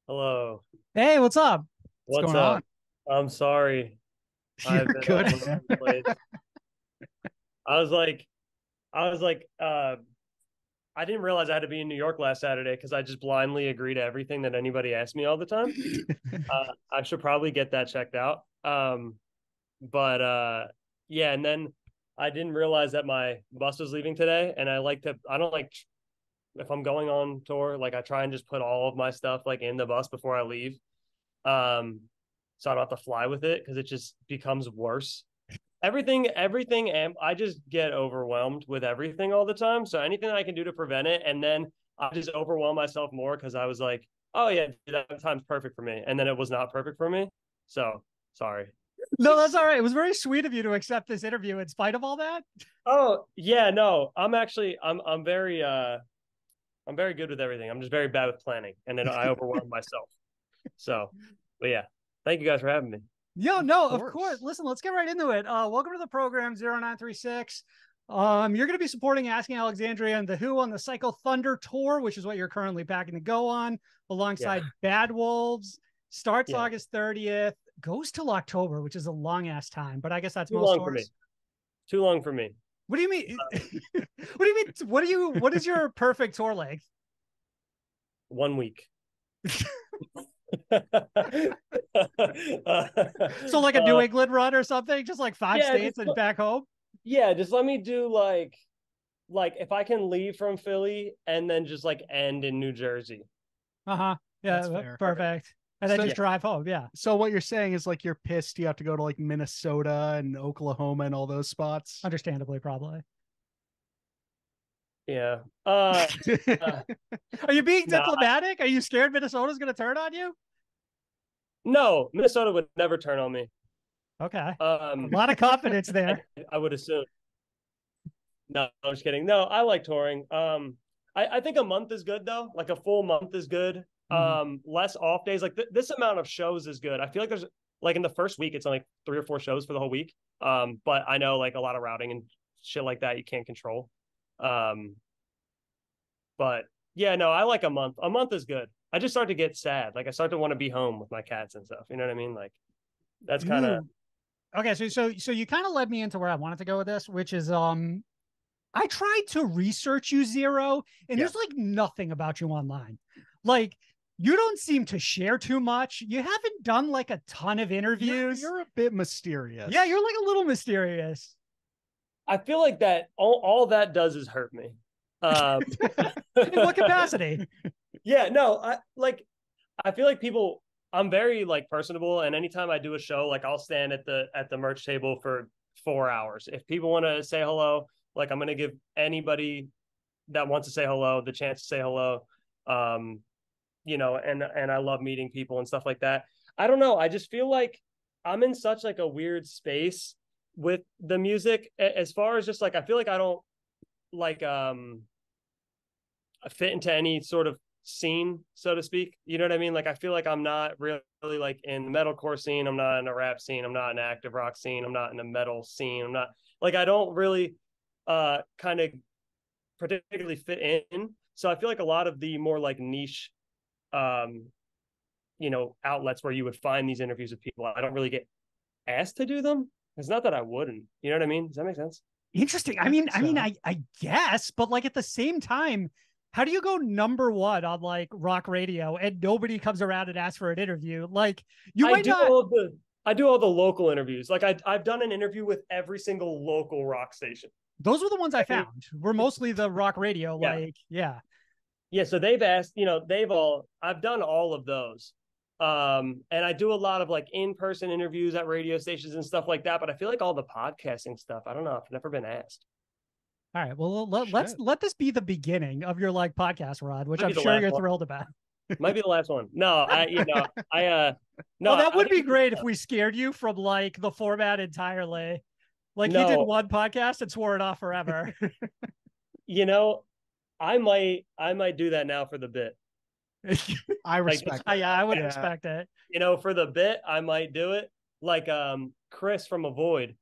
Hello. Hey, what's up? What's What's going on? up? I'm sorry. I've You're been good, all over man. the place. I was like, I was like, I didn't realize I had to be in New York last Saturday because I just blindly agree to everything that anybody asks me all the time. I should probably get that checked out. But yeah, and then I didn't realize that my bus was leaving today, and I don't like if I'm going on tour, like I try and just put all of my stuff like in the bus before I leave. Um, so I don't have to fly with it because it just becomes worse. Everything, and I just get overwhelmed with everything all the time. So anything I can do to prevent it, and then I just overwhelm myself more because I was like, oh yeah, that time's perfect for me, and then it was not perfect for me. So sorry. No, that's all right. It was very sweet of you to accept this interview in spite of all that. Oh yeah, no, I'm very good with everything. I'm just very bad with planning, and then I overwhelm myself. So, but yeah, thank you guys for having me. Yo, Of no, of course. course. Listen, let's get right into it. Welcome to the program 0936. You're going to be supporting Asking Alexandria and The Who on the Psycho Thunder tour, which is what you're currently packing to go on, Yeah, alongside Bad Wolves. Starts yeah, August 30th, goes till October, which is a long ass time, but I guess that's too most long for me. tours. Too long for me. What do you mean? What do you mean? What is your perfect tour length? 1 week. So like a New England run or something, just like five yeah, states and back home. just let me do like if I can leave from Philly and then just like end in New Jersey. Uh-huh. That's Yeah, fair. perfect. And then So, just Yeah, drive home. Yeah. so what you're saying is like you're pissed you have to go to like Minnesota and Oklahoma and all those spots. Understandably, probably. yeah. Uh Are you being no, diplomatic? Are you scared Minnesota's gonna turn on you? no, Minnesota would never turn on me. Okay. A Um, lot of confidence I, there. I would assume. No, I'm just kidding. No, I like touring. I think a month is good though. Like a full month is good. Mhm. Less off days. Like this amount of shows is good. I feel like there's like in the first week, it's only like 3 or 4 shows for the whole week. But I know like a lot of routing and shit like that you can't control. Um, but yeah, no, I like a month. A month is good. I just start to get sad. Like I start to want to be home with my cats and stuff. You know what I mean? Like that's kind of Ooh. Okay, so you kind of led me into where I wanted to go with this, which is I tried to research you zero, and yeah. there's like nothing about you online. Like you don't seem to share too much. You haven't done like a ton of You're interviews. you're a bit mysterious. Yeah, you're like a little mysterious. I feel like that all that does is hurt me. Um, In what capacity? yeah, no, I feel like people I'm very like personable and anytime I do a show, like I'll stand at the merch table for 4 hours. If people want to say hello, like I'm gonna give anybody that wants to say hello the chance to say hello. Um, and I love meeting people and stuff like that. I don't know. I just feel like I'm in such like a weird space with the music as far as just like I feel like I don't like fit into any sort of scene, so to speak. You know what I mean? Like I feel like I'm not really like in the metalcore scene. I'm not in a rap scene. I'm not in an active rock scene. I'm not in a metal scene. I'm not like I don't really kind of particularly fit in. So I feel like a lot of the more like niche um outlets where you would find these interviews with people, I don't really get asked to do them. It's not that I wouldn't. You know what I mean? Does that make sense? Interesting. I guess, but like at the same time, how do you go number one on like rock radio and nobody comes around and asks for an interview? Like you I might do not. all of the I do all the local interviews. Like I've done an interview with every single local rock station. Those were the ones I found. Were mostly the rock radio. Yeah. Like, yeah. Yeah. So they've asked, I've done all of those. And I do a lot of like in-person interviews at radio stations and stuff like that. But I feel like all the podcasting stuff, I don't know. I've never been asked. All right. Well, let's Shit. let this be the beginning of your like podcast, Rod, which Might I'm be the sure last you're one. thrilled about. Might be the last one. No, no, Oh, that I would be think great if we scared you from like the format entirely. Like he did no, one podcast and swore it off forever. you know, I might do that now for the bit. I Like respect Yeah, I that. would Yeah. expect it. for the bit, I might do it. Like Chris from Avoid.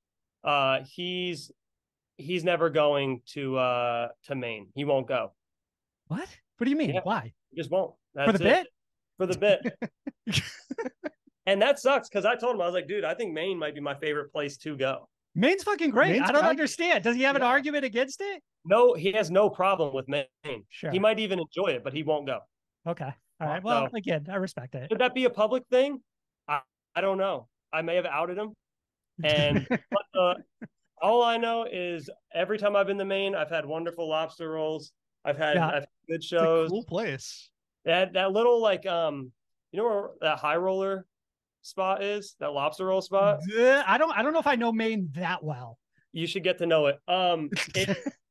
He's never going to Maine. He won't go. What? What do you mean? Yeah, Why? he just won't. For the That's it. bit? for the bit. And that sucks because I told him, I was like, dude, I think Maine might be my favorite place to go. Maine's fucking great. Maine's I don't great. understand. Does he have an argument against it? No, he has no problem with Maine. Sure. He might even enjoy it, but he won't go. Okay. All right. Well, again, I respect it. Should that be a public thing? I don't know. I may have outed him. And but all I know is every time I've been to Maine, I've had wonderful lobster rolls. I've had good shows. It's a cool place. That little like you know where that high roller spot is, that lobster roll spot. I don't know if I know Maine that well. You should get to know it.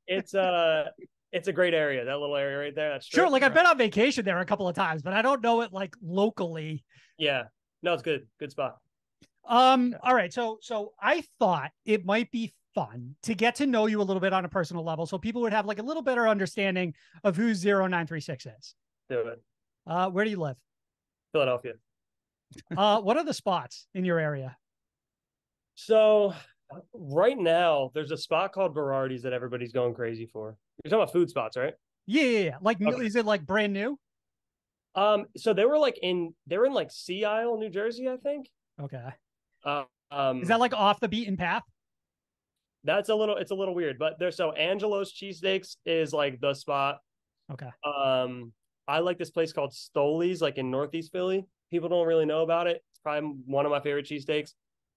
It's a great area. That little area right there. That's sure. Like I've been on vacation there a couple of times, but I don't know it like locally. Yeah. No, it's good. Good spot. All right. So I thought it might be fun to get to know you a little bit on a personal level, so people would have like a little better understanding of who 0936 is. Do it. Where do you live? Philadelphia. What are the spots in your area? So right now, there's a spot called Berardi's that everybody's going crazy for. You're talking about food spots, right? Yeah. Like, okay. Is it like brand new? So they were in like Sea Isle, New Jersey, I think. Okay. Is that like off the beaten path? It's a little weird, but so Angelo's Cheesesteaks is like the spot. Okay. I like this place called Stoli's, like in Northeast Philly. People don't really know about it. It's probably one of my favorite cheesesteaks.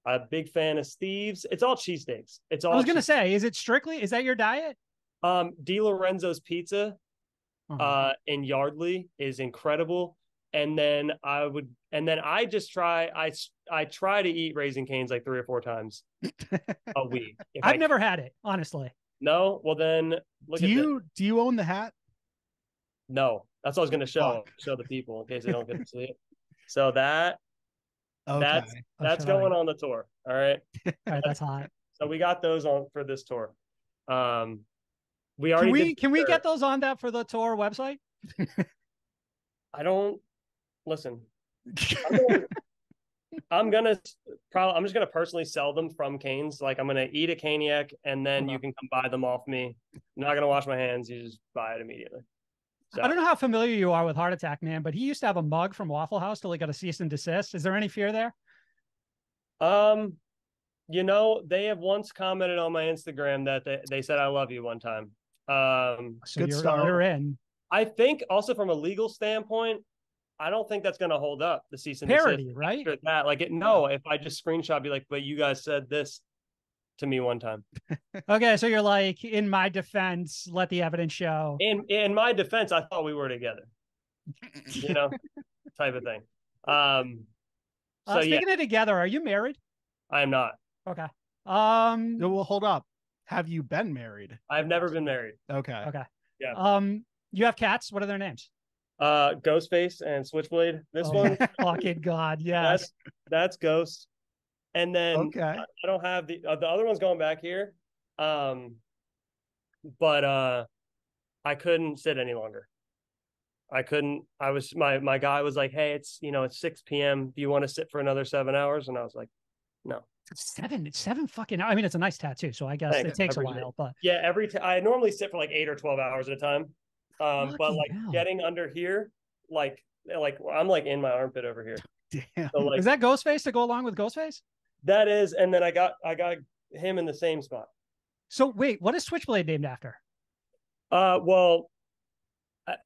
I'm a big fan of Steve's. It's all cheesesteaks. It's all. I was gonna say, is that your diet? Di Lorenzo's Pizza, in Yardley is incredible. And then I just try to eat Raising Cane's like 3 or 4 times a week. I've never had it, honestly. No, well then do you own the hat? No, that's what I was going to show the people in case they don't get to see it. So that's going on the tour. All right. All right, that's hot. So we got those on for this tour. We already can we get those on that for the tour website? I don't listen. I'm just gonna personally sell them from Cane's. Like I'm gonna eat a Caniac and then you can come buy them off me. I'm not gonna wash my hands. You just buy it immediately. So. I don't know how familiar you are with Heart Attack Man, but he used to have a mug from Waffle House till he got a cease and desist. Is there any fear there? They have once commented on my Instagram that they said I love you one time. So you're in. I think also from a legal standpoint, I don't think that's going to hold up the cease and parody, desist. right? That if I just screenshot, be like, but you guys said this to me one time. Okay, so you're like, in my defense, let the evidence show. In my defense, I thought we were together. Type of thing. Speaking of together, are you married? I am not. Okay. Well, hold up. Have you been married? I've never been married. Okay. Yeah. You have cats. What are their names? Ghostface and Switchblade. This one. Fucking God. Yes. That's Ghost. And then I don't have the other one's going back here. But I couldn't sit any longer. My guy was like, hey, it's 6 p.m. Do you want to sit for another 7 hours? And I was like, no. It's seven fucking hours. I mean, it's a nice tattoo, so I guess it takes a while, but yeah, I normally sit for like 8 or 12 hours at a time. But like getting under here, like I'm like in my armpit over here. Damn. So, like, is that Ghostface to go along with Ghostface? That is, and then I got him in the same spot. So wait, what is Switchblade named after? Well,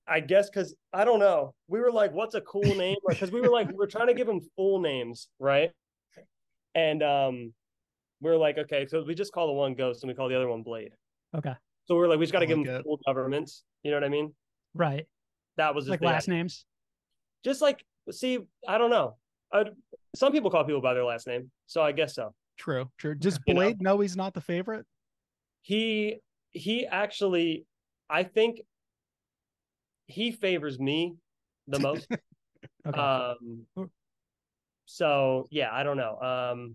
I guess because I don't know. We were like, what's a cool name? Because we were trying to give him full names, right? And we were like, okay, so we just call the one Ghost and we call the other one Blade. Okay. So we just got to give him full governments. You know what I mean? Right. That was like last names. Just like, see, I don't know. Some people call people by their last name, so I guess so. True. Does Blade know he's not the favorite? He actually, I think he favors me the most. Okay. So yeah, I don't know.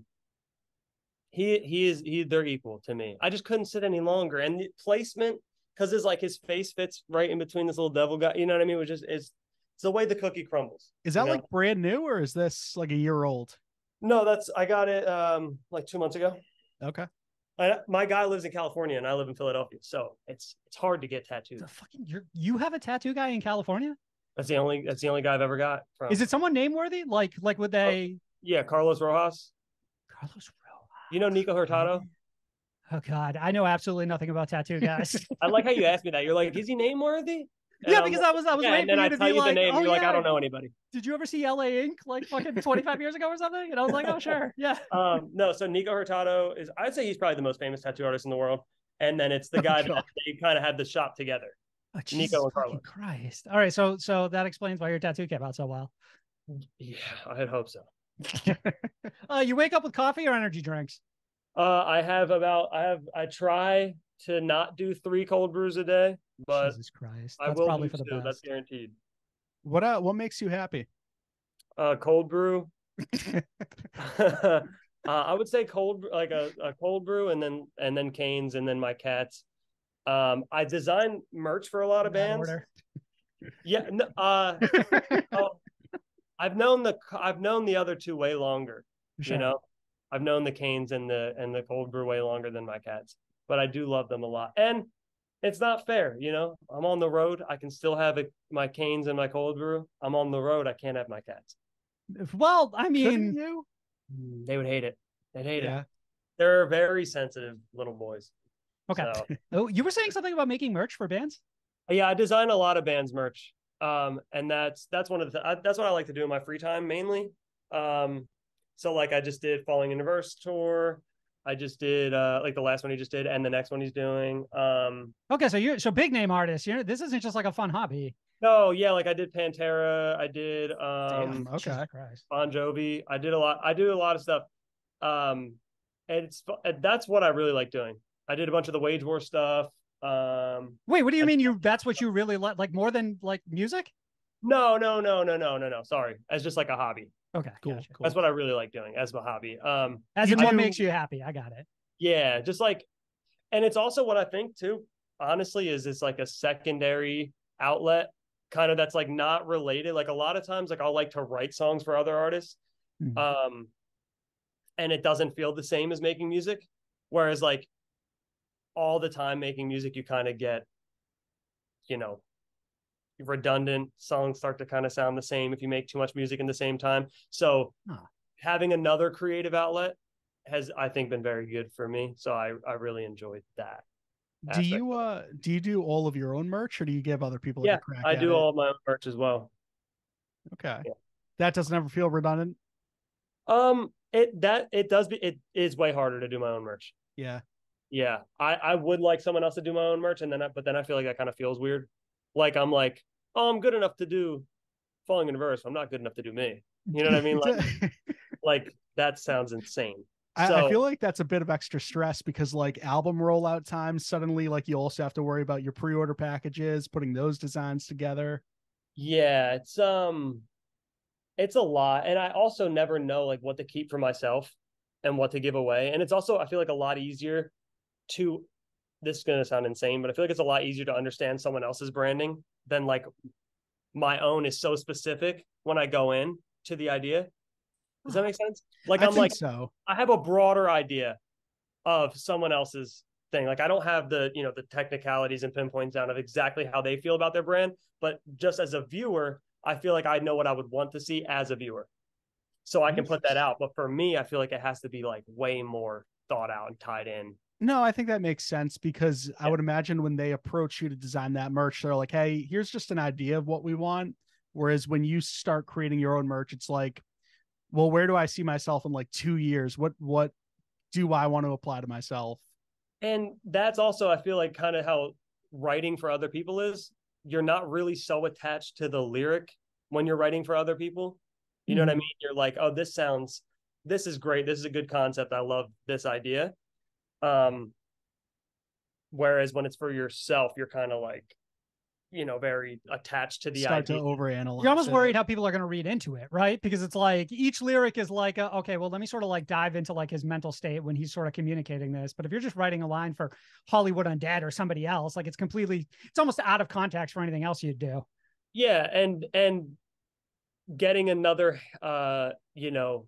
They're equal to me. I just couldn't sit any longer, and the placement, because his face fits right in between this little devil guy. You know what I mean? Which is it's the way the cookie crumbles. Is that like brand new, or is this like a year old? No, I got it like 2 months ago. Okay. My guy lives in California and I live in Philadelphia, so it's hard to get tattoos. You have a tattoo guy in California? That's the only guy I've ever got from. Is it someone name worthy? Like would they? Yeah, Carlos Rojas. Carlos Rojas. You know Nico Hurtado? Oh God, I know absolutely nothing about tattoo guys. I like how you asked me that. You're like, is he name worthy? Yeah, because I was Yeah, waiting and for then you I to tell be you the like, name, oh and you're like, I yeah, don't know anybody. did you ever see LA Ink like fucking 25 years ago or something? And I was like, oh sure, yeah. No, so Nico Hurtado is, I'd say he's probably the most famous tattoo artist in the world. And then it's the Oh, guy God. that they kind of had the shop together, Oh, Nico Jesus and fucking Carlos. Christ. All right, so that explains why your tattoo came out so well. Yeah, I'd hope so. You wake up with coffee or energy drinks? I try to not do 3 cold brews a day, but Jesus Christ. I That's will probably do for the 2. That's best. guaranteed. What makes you happy? Cold brew. I would say like a cold brew, and then Canes, and then my cats. I design merch for a lot of That bands. order. Yeah, no, oh, I've known the other 2 way longer. Sure. You know, I've known the Canes and the cold brew way longer than my cats, but I do love them a lot. And it's not fair, you know. I'm on the road. I can still have my Canes and my cold brew. I'm on the road. I can't have my cats. Well, I Couldn't mean, you? They would hate it. They'd hate Yeah. it. They're very sensitive little boys. okay. So Oh, you were saying something about making merch for bands? yeah, I design a lot of bands merch. And that's one of that's what I like to do in my free time mainly. So like I just did Falling in Verse tour. I just did like the last one he just did, and the next one he's doing. Okay, so you're big name artist. This isn't just like a fun hobby. No, yeah, like I did Pantera, I did Damn. Okay. Jesus Christ. Bon Jovi. I did a lot. I do a lot of stuff. And that's what I really like doing. I did a bunch of the Wage War stuff. Wait, what do you mean that's what you really like more than like music? No. Sorry, as just like a hobby. Okay, Cool. gotcha. Cool. That's what I really like doing as a hobby. As in what makes you happy. I got it. Yeah, just like, and it's also what I think too, honestly, is it's like a secondary outlet kind of that's like not related. Like a lot of times, like I'll like to write songs for other artists. Mhm. And it doesn't feel the same as making music. Whereas like all the time making music, you kind of get, you know, redundant songs start to kind of sound the same if you make too much music in the same time. So having another creative outlet has, I think, been very good for me. So I really enjoyed that. Do you do all of your own merch, or do you give other people Yeah, a crack I at do it? all of my own merch as well. Okay. Yeah. That doesn't ever feel redundant. It is way harder to do my own merch. Yeah. Yeah, I would like someone else to do my own merch, but then I feel like that kind of feels weird. Like I'm like, oh, I'm good enough to do Falling in Verse. I'm not good enough to do me. You know what I mean? Like that sounds insane. I feel like that's a bit of extra stress because like album rollout times, suddenly like you also have to worry about your pre-order packages, putting those designs together. Yeah, it's a lot. And I also never know like what to keep for myself and what to give away. And it's also, I feel like a lot easier to, this is going to sound insane, but I feel like it's a lot easier to understand someone else's branding than like my own is so specific when I go in to the idea. Does that make sense? Like I I'm think like, so. I have a broader idea of someone else's thing. Like I don't have the, you know, the technicalities and pinpoints down of exactly how they feel about their brand, but just as a viewer, I feel like I know what I would want to see as a viewer. So I can put that out. But for me, I feel like it has to be like way more thought out and tied in. No, I think that makes sense because I would imagine when they approach you to design that merch, they're like, hey, here's just an idea of what we want. Whereas when you start creating your own merch, it's like, well, where do I see myself in like 2 years? What do I want to apply to myself? And that's also, I feel like, kind of how writing for other people is. You're not really so attached to the lyric when you're writing for other people. You know what I mean? You're like, oh, this is great. This is a good concept. I love this idea. Whereas when it's for yourself, you're kind of like, you know, very attached to the Start idea. to overanalyze. You're almost it. worried how people are going to read into it, right? Because it's like each lyric is like, okay, well, let me sort of like dive into like his mental state when he's sort of communicating this. But if you're just writing a line for Hollywood Undead or somebody else, like it's almost out of context for anything else you'd do. Yeah, and getting another, you know,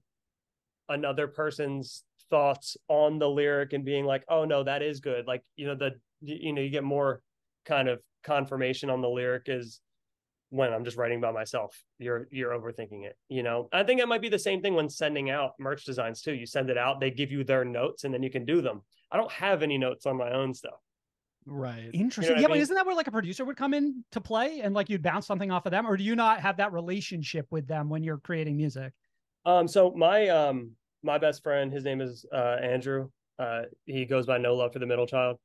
another person's thoughts on the lyric and being like, oh no, that is good. Like, you know, you get more kind of confirmation on the lyric when I'm just writing by myself. You're overthinking it, you know. I think it might be the same thing when sending out merch designs too. You send it out, they give you their notes, and then you can do them. I don't have any notes on my own stuff. Right. Interesting. You know Yeah, what I but mean? isn't that where like a producer would come in to play and like you'd bounce something off of them, or do you not have that relationship with them when you're creating music? So my best friend, his name is Andrew. He goes by No Love for the Middle Child.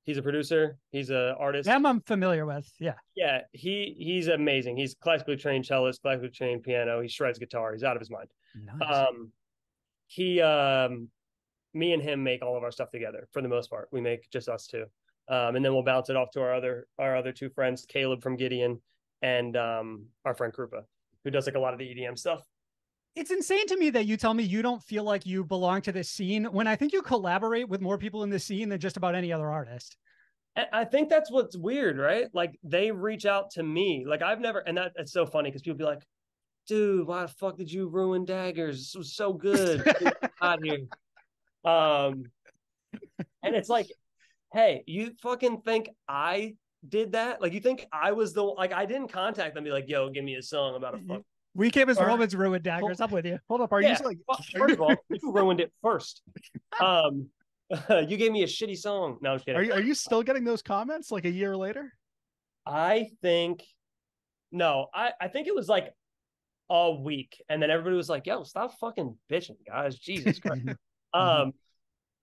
He's a producer. He's an artist. Them I'm familiar with. Yeah. Yeah, he's amazing. He's classically trained cellist, classically trained piano. He shreds guitar. He's out of his mind. Nice. He Me and him make all of our stuff together for the most part. We make just us two. And then we'll bounce it off to our other two friends, Caleb from Gideon and our friend Krupa, who does like a lot of the EDM stuff. It's insane to me that you tell me you don't feel like you belong to this scene when I think you collaborate with more people in the scene than just about any other artist. I think that's what's weird, right? Like they reach out to me. Like I've never, and it's so funny because people be like, dude, why the fuck did you ruin Daggers? This was so good. Out here. And it's like, hey, you fucking think I did that? Like you think I was like I didn't contact them and be like, yo, give me a song about a fuck. We came as Romans ruined Daggers. I'm with you. Hold up. Are Yeah, you like, first of all, you ruined it first. You gave me a shitty song. No, I'm just kidding. are you still getting those comments like a year later? I think no, I think it was like a week, and then everybody was like, yo, stop fucking bitching, guys. Jesus Christ.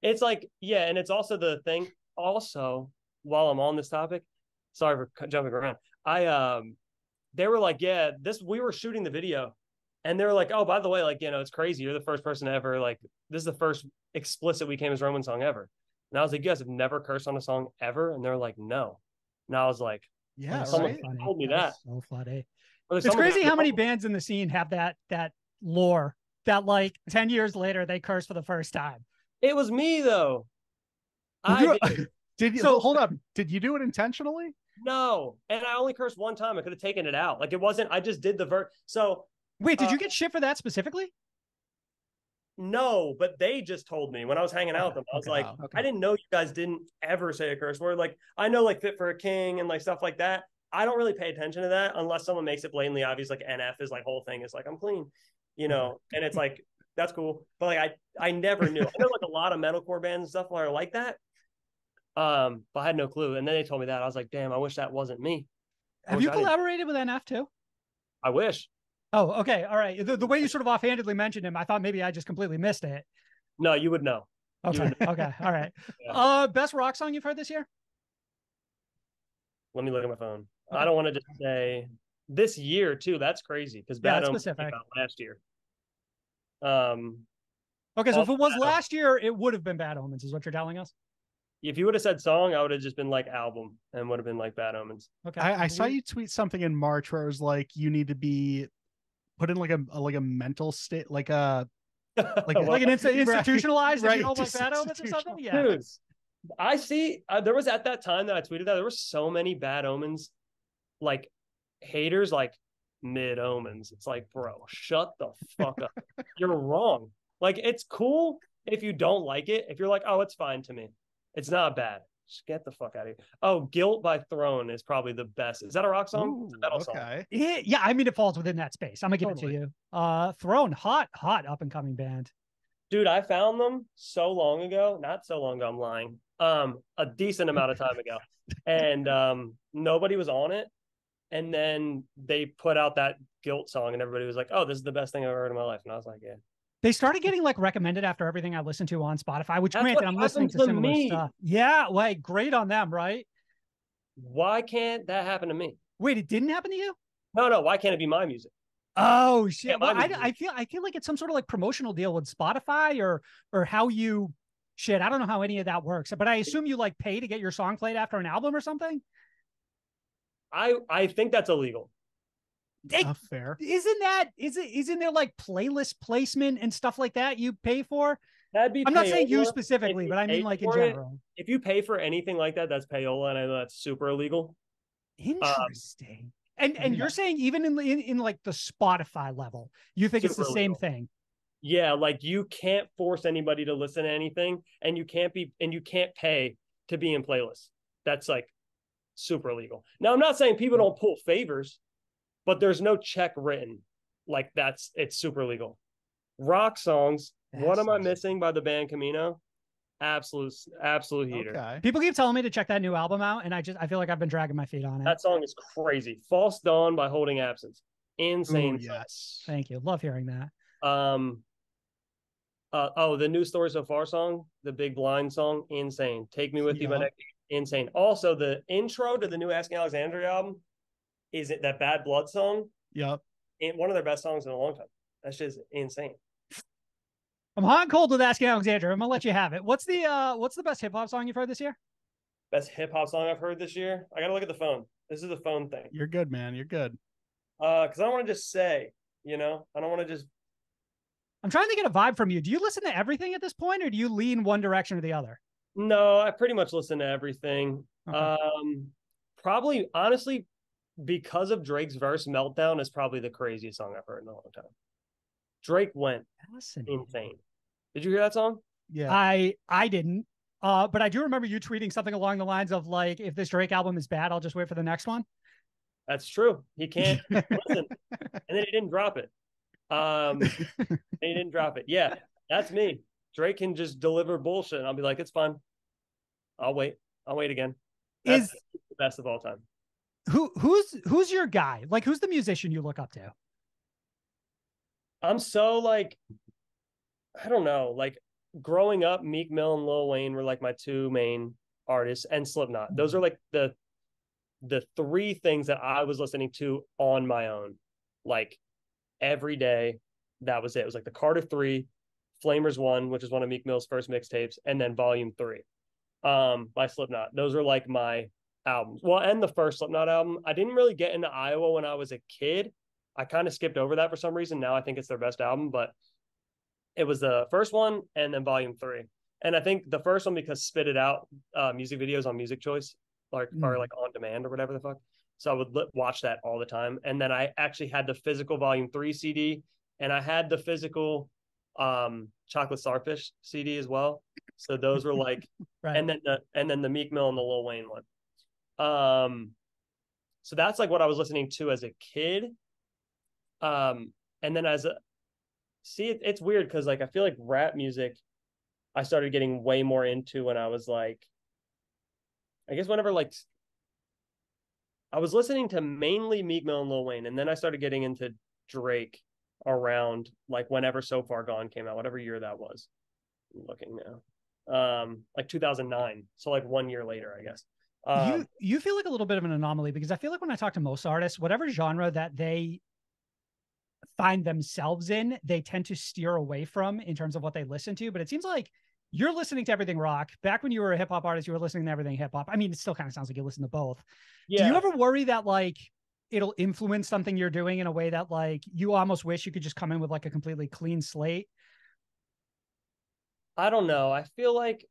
It's like, yeah, and it's also the thing. Also, while I'm on this topic, sorry for jumping around. They were like, yeah, we were shooting the video, and they were like, oh, by the way, like, you know, it's crazy. You're the first person ever, like, this is the first explicit We Came as Roman song ever. And I was like, you guys have never cursed on a song ever? And they're like, no. And I was like, Yeah, someone right. told me that. So funny. Or It's crazy how many bands in the scene have that lore that like 10 years later they curse for the first time. It was me though. I did you so hold up? Did you do it intentionally? No, and I only cursed one time. I could have taken it out. Like it wasn't. I just did the verse. So wait, did you get shit for that specifically? No, but they just told me when I was hanging out with them. I was like, I didn't know you guys didn't ever say a curse word. Like I know like Fit for a King and like stuff like that. I don't really pay attention to that unless someone makes it blatantly obvious. Like NF is like whole thing is like I'm clean, you know, and it's like that's cool. But like I never knew. I know like a lot of metalcore bands and stuff are like that. But I had no clue. And then they told me that. I was like, damn, I wish that wasn't me. Have you collaborated with NF too? I wish. Oh, okay. All right. The way you sort of offhandedly mentioned him, I thought maybe I just completely missed it. No, you would know. Okay. Would know. Okay. All right. Yeah. Best rock song you've heard this year? Let me look at my phone. Okay. I don't want to just say this year too. That's crazy because Bad Omens came out last year. Okay, so if it was last year, it would have been Bad Omens, is what you're telling us? If you would have said song, I would have just been like album and would have been like Bad Omens. Okay. I saw you tweet something in March where it was like you need to be put in like a mental state, like a like an institutionalized, right, you know, like Bad Omens or something. Yeah. Dude, I see. There was at that time that I tweeted that there were so many Bad Omens, like haters, like Mid Omens. It's like, bro, shut the fuck up. You're wrong. Like it's cool if you don't like it. If you're like, oh, it's fine to me. It's not bad. Just get the fuck out of here. Oh, Guilt by Throne is probably the best. Is that a rock song? Ooh, it's a metal song. Yeah, I mean, it falls within that space. I'm going to give it to you. Throne, hot up and coming band. Dude, I found them so long ago. Not so long ago, I'm lying. A decent amount of time ago. And nobody was on it. And then they put out that Guilt song and everybody was like, oh, this is the best thing I've ever heard in my life. And I was like, yeah. They started getting like recommended after everything I listened to on Spotify, which granted, I'm listening to similar stuff. Yeah, like great on them, right? Why can't that happen to me? Wait, it didn't happen to you? No. Why can't it be my music? Oh shit! Well, I feel like it's some sort of like promotional deal with Spotify or how you shit. I don't know how any of that works, but I assume you like pay to get your song played after an album or something. I think that's illegal. Fair. Isn't there like playlist placement and stuff like that you pay for? That'd be I'm not saying you specifically, but I mean like in general. If you pay for anything like that, that's payola, and I know that's super illegal. Interesting. And you're saying even in like the Spotify level, you think it's the same thing? Yeah, like you can't force anybody to listen to anything, and you can't pay to be in playlists. That's like super illegal. Now, I'm not saying people don't pull favors. but there's no check written. Like it's super legal. Rock songs. What Am I Missing by the band Camino? Absolute heater. Okay. People keep telling me to check that new album out, and I feel like I've been dragging my feet on it. That song is crazy. False Dawn by Holding Absence. Insane. Ooh, yes. Thank you. Love hearing that. The New Story So Far song, the Big Blind song, insane. Take Me With You by Neck, insane. Also, the intro to the new Asking Alexandria album is it that Bad Blood song? Yep. And one of their best songs in a long time. That's just insane. I'm hot and cold with Asking Alexandria. I'm gonna let you have it. What's the best hip hop song you've heard this year? Best hip hop song I've heard this year. I gotta look at the phone. This is a phone thing. You're good, man. You're good. Because I don't want to just say, I don't want to just. I'm trying to get a vibe from you. Do you listen to everything at this point, or do you lean one direction or the other? No, I pretty much listen to everything. Okay. Probably, honestly, because of Drake's verse, Meltdown is probably the craziest song I've heard in a long time. Drake went insane. Did you hear that song? Yeah. I didn't. But I do remember you tweeting something along the lines of like, if this Drake album is bad, I'll just wait for the next one. That's true. He can't listen. And then he didn't drop it. He didn't drop it. Yeah, that's me. Drake can just deliver bullshit, and I'll be like, it's fine. I'll wait again. That's the best of all time. Who's your guy? Like, who's the musician you look up to? I'm so like, I don't know. Like growing up, Meek Mill and Lil Wayne were like my two main artists, and Slipknot. Those are like the three things that I was listening to on my own, like every day. That was it. It was like the Carter 3, Flamers 1, which is one of Meek Mill's first mixtapes, and then Volume 3 by Slipknot. Those are like my albums. Well, and the first Slipknot album. I didn't really get into Iowa when I was a kid. I kind of skipped over that for some reason. Now I think it's their best album, but it was the first one and then Volume 3. And I think the first one because Spit It Out music videos on Music Choice or like on demand or whatever the fuck. So I would watch that all the time. And then I actually had the physical Volume 3 CD, and I had the physical Chocolate Starfish CD as well. So those were like, right. and then the Meek Mill and the Lil Wayne one. So that's like what I was listening to as a kid. And then it's weird because like I feel like rap music I started getting way more into when I was like, I guess whenever like I was listening to mainly Meek Mill and Lil Wayne, and then I started getting into Drake around like whenever So Far Gone came out, whatever year that was. I'm looking now. Like 2009. So like 1 year later, I guess. You feel like a little bit of an anomaly because I feel like when I talk to most artists, whatever genre that they find themselves in, they tend to steer away from in terms of what they listen to. But it seems like you're listening to everything rock. Back when you were a hip hop artist, you were listening to everything hip hop. I mean, it still kind of sounds like you listen to both. Yeah. Do you ever worry that like it'll influence something you're doing in a way that like you almost wish you could just come in with like a completely clean slate? I don't know. I feel like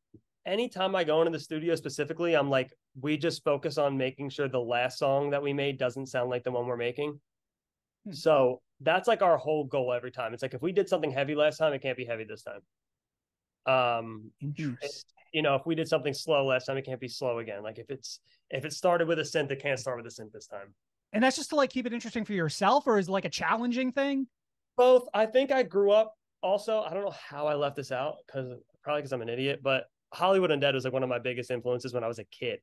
anytime I go into the studio specifically, I'm like, we just focus on making sure the last song that we made doesn't sound like the one we're making. So that's like our whole goal every time. It's like, if we did something heavy last time, it can't be heavy this time. If we did something slow last time, it can't be slow again. Like if it started with a synth, it can't start with a synth this time. And that's just to like keep it interesting for yourself, or is it like a challenging thing? Both. I think I grew up also, I don't know how I left this out probably because I'm an idiot, but Hollywood Undead was like one of my biggest influences when I was a kid.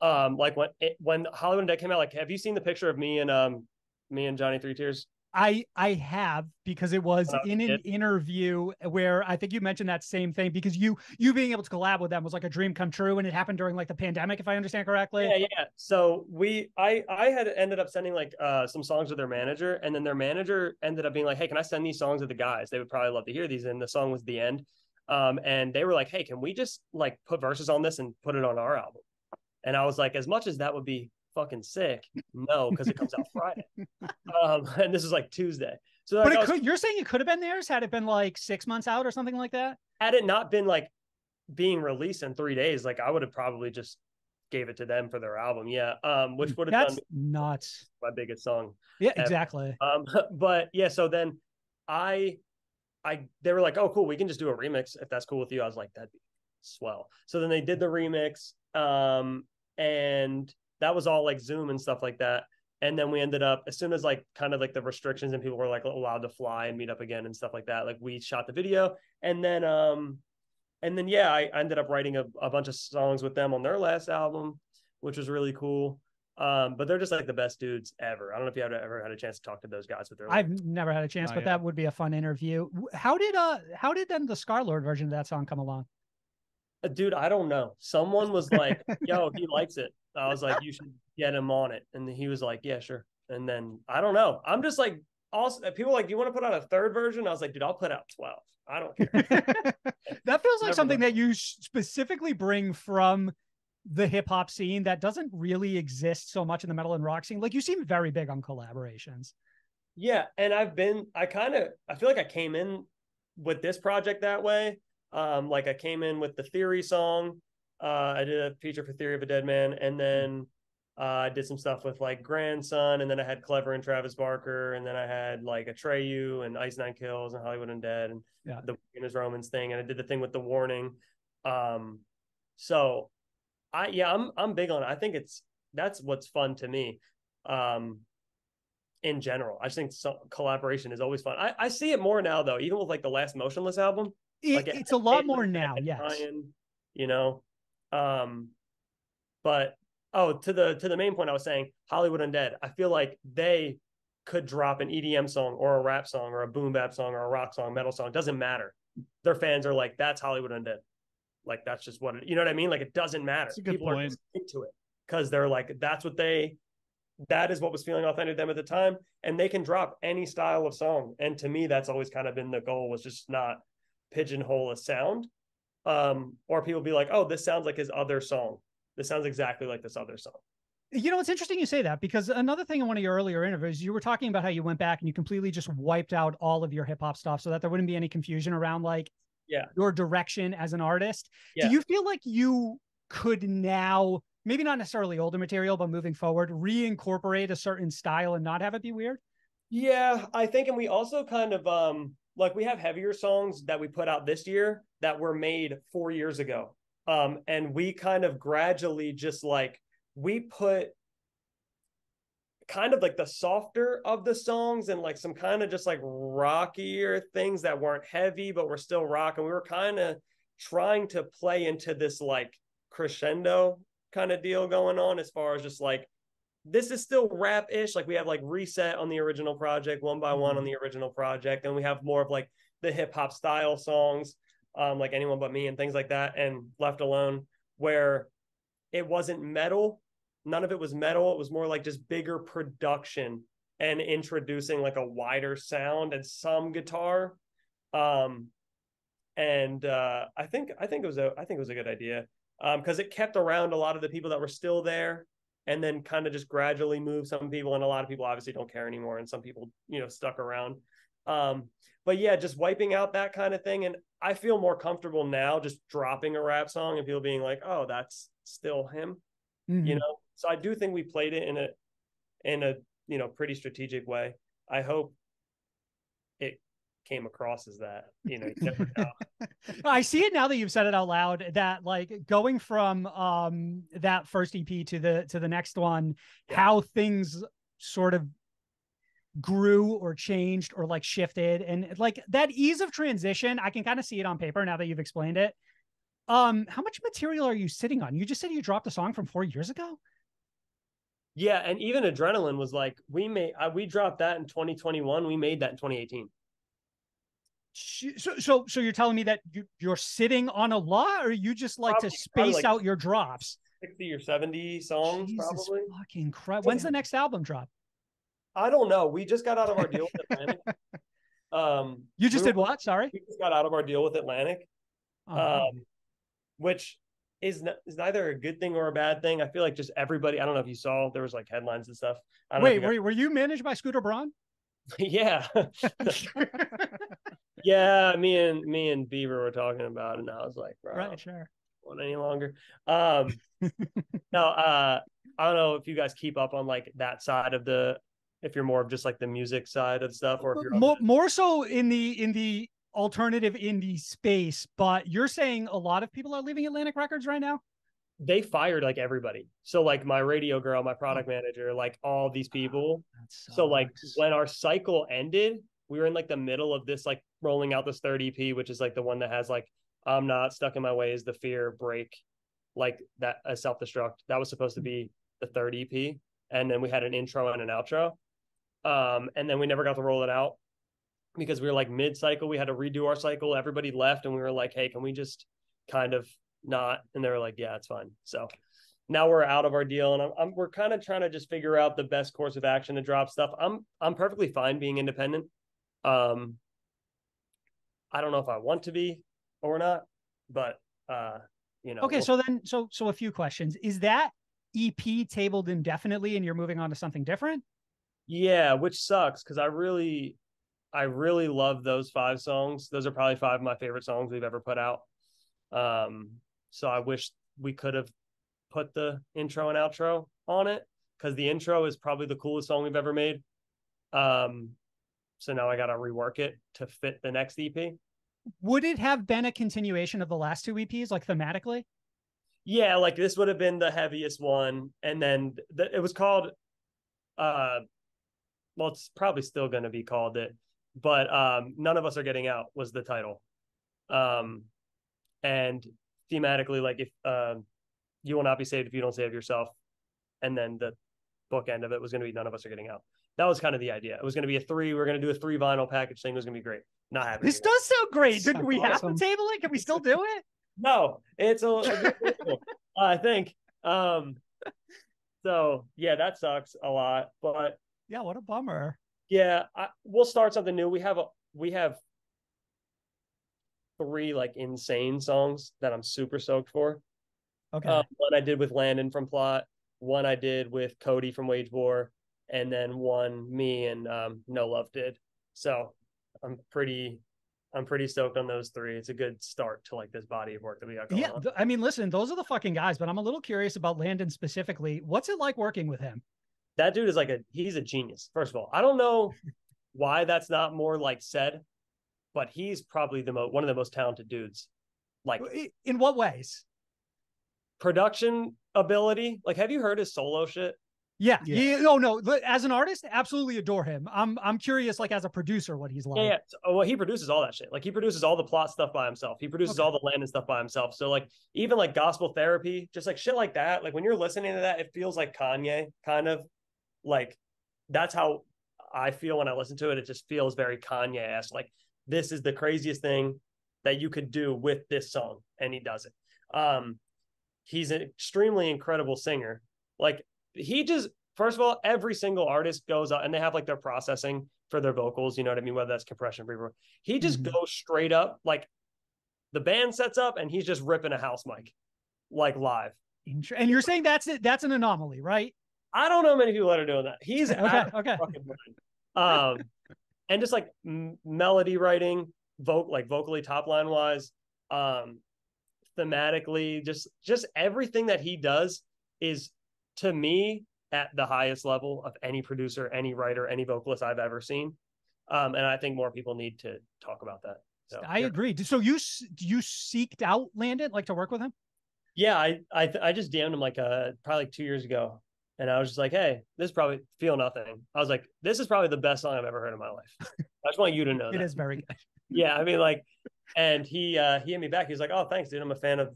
Like when Hollywood Undead came out, like, have you seen the picture of me and Johnny Three Tears? I have, because it was in an interview where I think you mentioned that same thing, because you being able to collab with them was like a dream come true, and it happened during like the pandemic, if I understand correctly. Yeah. So I had ended up sending like some songs to their manager, and then their manager ended up being like, hey, can I send these songs to the guys? They would probably love to hear these. And the song was The End. And they were like, hey, can we just like put verses on this and put it on our album? And I was like, as much as that would be fucking sick, no, because it comes out Friday. And this is like Tuesday. So like, but you're saying it could have been theirs had it been like 6 months out or something like that? Had it not been like being released in 3 days, like I would have probably just gave it to them for their album. Yeah. Which would have done nuts. My biggest song. Yeah, exactly. But yeah, so then they were like, oh cool, we can just do a remix if that's cool with you. I was like, that'd be swell. So then they did the remix, and that was all like Zoom and stuff like that. And then we ended up, as soon as like kind of like the restrictions and people were like allowed to fly and meet up again and stuff like that, like we shot the video. And then yeah, I ended up writing a bunch of songs with them on their last album, which was really cool. But they're just like the best dudes ever. I don't know if you have ever had a chance to talk to those guys, but they're I've never had a chance, but that would be a fun interview. How did then the Scarlord version of that song come along? Dude, I don't know. Someone was like, yo, he likes it. I was like, you should get him on it. And he was like, yeah, sure. And then I don't know. I'm just like, also people are like, do you want to put out a third version? I was like, dude, I'll put out 12. I don't care. That feels like something that you specifically bring from the hip hop scene that doesn't really exist so much in the metal and rock scene. Like, you seem very big on collaborations. Yeah. And I feel like I came in with this project that way. Like I came in with the Theory song. I did a feature for Theory of a Dead Man, and then I did some stuff with like Grandson, and then I had Clever and Travis Barker, and then I had like Atreyu and Ice Nine Kills and Hollywood Undead and the Venus Romans thing, and I did the thing with the Warning. So I'm big on it. I think that's what's fun to me. In general, I just think collaboration is always fun. I see it more now though, even with like the last Motionless album. It's a lot more now, yes. Ryan, you know, but to the main point I was saying, Hollywood Undead, I feel like they could drop an EDM song or a rap song or a boom bap song or a rock song, metal song. It doesn't matter. Their fans are like, that's Hollywood Undead. Like, that's just what you know what I mean? Like, it doesn't matter. That's a good People point. are just into it because they're like, that is what was feeling authentic to them at the time. And they can drop any style of song. And to me, that's always kind of been the goal, was just not pigeonhole a sound. Or people be like, oh, this sounds like his other song. This sounds exactly like this other song. You know, it's interesting you say that, because another thing in one of your earlier interviews, you were talking about how you went back and you completely just wiped out all of your hip hop stuff so that there wouldn't be any confusion around like your direction as an artist. Do you feel like you could now, maybe not necessarily older material, but moving forward, reincorporate a certain style and not have it be weird? Yeah, I think, and we also kind of like we have heavier songs that we put out this year that were made 4 years ago. And we kind of gradually just like, we put kind of like the softer of the songs and like some kind of just like rockier things that weren't heavy, but were still rock. And we were kind of trying to play into this like crescendo kind of deal going on, as far as just like, this is still rap-ish. Like we have like Reset on the original project, One by One on the original project. And we have more of like the hip hop style songs, like Anyone But Me and things like that. And Left Alone, where it wasn't metal. None of it was metal. It was more like just bigger production and introducing like a wider sound and some guitar. I think it was a good idea. Because it kept around a lot of the people that were still there, and then kind of just gradually moved some people. And a lot of people obviously don't care anymore. And some people, stuck around. But yeah, just wiping out that kind of thing. And I feel more comfortable now just dropping a rap song and people being like, oh, that's still him, So I do think we played it in a pretty strategic way. I hope it came across as that, you never know. I see it now that you've said it out loud, that like going from that first EP to the next one, how things sort of grew or changed or like shifted, and like that ease of transition, I can kind of see it on paper now that you've explained it. How much material are you sitting on? You just said you dropped a song from 4 years ago. Yeah, and even Adrenaline was like, we dropped that in 2021. We made that in 2018. So you're telling me that you're sitting on a lot, or you just like to space like out your drops? 60 or 70 songs, Jesus probably. Fucking crap. When's the next album drop? I don't know. We just got out of our deal with Atlantic. You just did what? Sorry? We just got out of our deal with Atlantic, which is neither a good thing or a bad thing. I feel like just everybody, I don't know if you saw, there was like headlines and stuff. Wait, were you managed by Scooter Braun? Yeah. Yeah, me and Bieber were talking about it, and I was like, bro, right, sure. Want any longer. No, I don't know if you guys keep up on like that side of if you're more of just like the music side of stuff, or if you're more so in the alternative indie space, but you're saying a lot of people are leaving Atlantic Records right now? they fired like everybody. So like my radio girl, my product manager, like all these people. So like when our cycle ended, we were in like the middle of this, like rolling out this third EP, which is like the one that has like I'm Not Stuck in My Ways, The Fear, Break, like that, a Self-Destruct. That was supposed to be the third EP. And then we had an intro and an outro. And then we never got to roll it out because we were like mid-cycle. We had to redo our cycle. Everybody left and we were like, hey, can we just kind of not? And they were like, yeah, it's fine. So now we're out of our deal, and we're kind of trying to just figure out the best course of action to drop stuff. I'm perfectly fine being independent. I don't know if I want to be or not, but you know. Okay, so then so a few questions. Is that EP tabled indefinitely and you're moving on to something different? Yeah, which sucks because I really love those 5 songs. Those are probably 5 of my favorite songs we've ever put out. So I wish we could have put the intro and outro on it because the intro is probably the coolest song we've ever made. So now I got to rework it to fit the next EP. Would it have been a continuation of the last 2 EPs, like thematically? Yeah, like this would have been the heaviest one. And then it was called, well, it's probably still going to be called it, but None of Us Are Getting Out was the title. And thematically, like if you will not be saved if you don't save yourself. And then the bookend of it was going to be None of Us Are Getting Out. That was kind of the idea. It was going to be a 3. We're going to do a 3 vinyl package thing. It was going to be great. Not happening. This does sound great. Did we have to table it? Can we still do it? No, it's I think. So yeah, that sucks a lot. But yeah, what a bummer. Yeah, we'll start something new. We have 3 like insane songs that I'm super stoked for. Okay. One I did with Landon from Plot, one I did with Cody from Wage War, and then one me and No Love did. So I'm pretty stoked on those 3. It's a good start to like this body of work that we got going on. I mean, listen, those are the fucking guys, but I'm a little curious about Landon specifically. What's it like working with him? That dude is he's a genius. First of all, I don't know why that's not more like said, but he's probably one of the most talented dudes. Like, in what ways? Production ability. Like, have you heard his solo shit? Yeah. Oh no. As an artist, absolutely adore him. I'm curious, like as a producer, what he's like. Yeah. Well, he produces all that shit. Like he produces all the Plot stuff by himself. He produces all the Landon stuff by himself. So like even like Gospel Therapy, just like shit like that. Like when you're listening to that, it feels like Kanye kind of. Like that's how I feel when I listen to it. It just feels very Kanye-esque. Like this is the craziest thing that you could do with this song, and he does it. He's an extremely incredible singer. Like he just, first of all, every single artist goes out and they have like their processing for their vocals. You know what I mean? Whether that's compression, reverb. He just goes straight up. Like the band sets up and he's just ripping a house mic, like live. And you're saying that's it? That's an anomaly, right? I don't know many people that are doing that. He's okay. And just like melody writing, vocally, top line wise, thematically, just everything that he does is to me at the highest level of any producer, any writer, any vocalist I've ever seen. And I think more people need to talk about that. So, I agree. So you seeked out Landon, like to work with him? Yeah, I just DM'd him probably like 2 years ago. And I was just like, hey, this is probably Feel Nothing. I was like, this is probably the best song I've ever heard in my life. I just want you to know that. It is very good. Yeah, I mean, like, and he hit me back. He's like, oh, thanks, dude. I'm a fan of,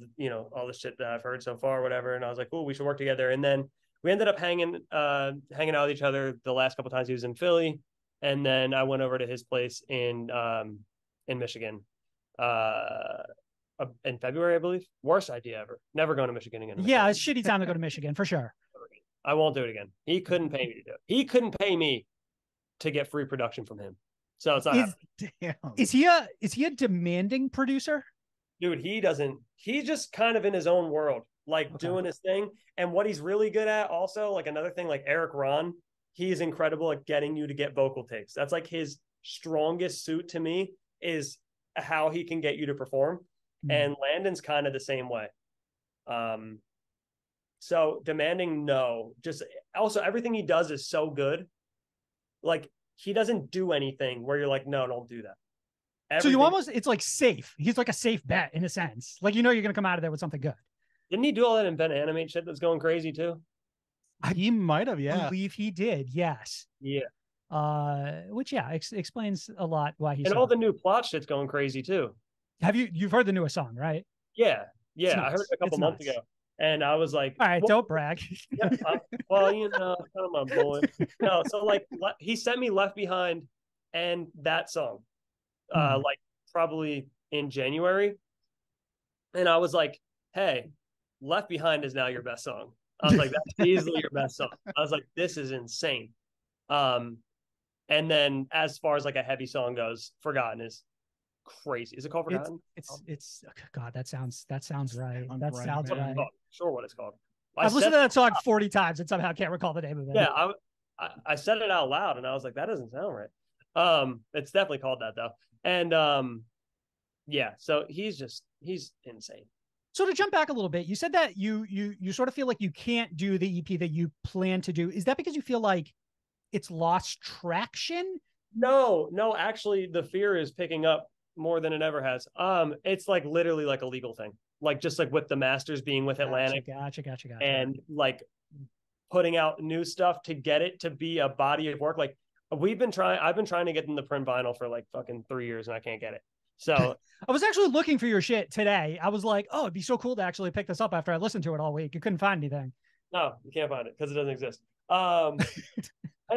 all the shit that I've heard so far, whatever. And I was like, cool, we should work together. And then we ended up hanging out with each other the last couple of times he was in Philly. And then I went over to his place in Michigan in February, I believe. Worst idea ever. Never going to Michigan again. Yeah, it's shitty time to go to Michigan for sure. I won't do it again. He couldn't pay me to do it. He couldn't pay me to get free production from him. So it's not. Is he a demanding producer? Dude, he's just kind of in his own world, like doing his thing. And what he's really good at also, like another thing, like Eric Ron, he's incredible at getting you to get vocal takes. That's like his strongest suit to me is how he can get you to perform. And Landon's kind of the same way. So demanding, no. Just also everything he does is so good. Like he doesn't do anything where you're like, no, don't do that. So you almost, it's like safe. He's like a safe bet in a sense. Like, you're going to come out of there with something good. Didn't he do all that invent animate shit that's going crazy too? He might have, I yeah. believe he did. Yes. Yeah. Which explains a lot why he's And all the new plot shit's going crazy too. You've heard the newest song, right? Yeah. It's Yeah. I heard nuts. it a couple It's months nuts. ago. And I was like, All right, well, don't brag. yeah, well, come on, boy. No, so like he sent me Left Behind and that song, like probably in January. And I was like, hey, Left Behind is now your best song. I was like, that's easily your best song. I was like, this is insane. Um, and then as far as like a heavy song goes, Forgotten is crazy. Is it called Forgotten? It's God, that sounds right. That right, sounds man. right. Sure, what it's called. I've listened to that song 40 times and somehow can't recall the name of it. Yeah, I said it out loud and I was like, that doesn't sound right. It's definitely called that though. And yeah, so he's insane. So to jump back a little bit, you said that you sort of feel like you can't do the EP that you plan to do. Is that because you feel like it's lost traction? No, actually the fear is picking up more than it ever has. It's like literally like a legal thing. Like just like with the Masters being with Atlantic. Gotcha. And like putting out new stuff to get it to be a body of work. Like I've been trying to get them to print vinyl for like fucking 3 years and I can't get it. So I was actually looking for your shit today. I was like, oh, it'd be so cool to actually pick this up after I listened to it all week. You couldn't find anything. No, you can't find it because it doesn't exist. And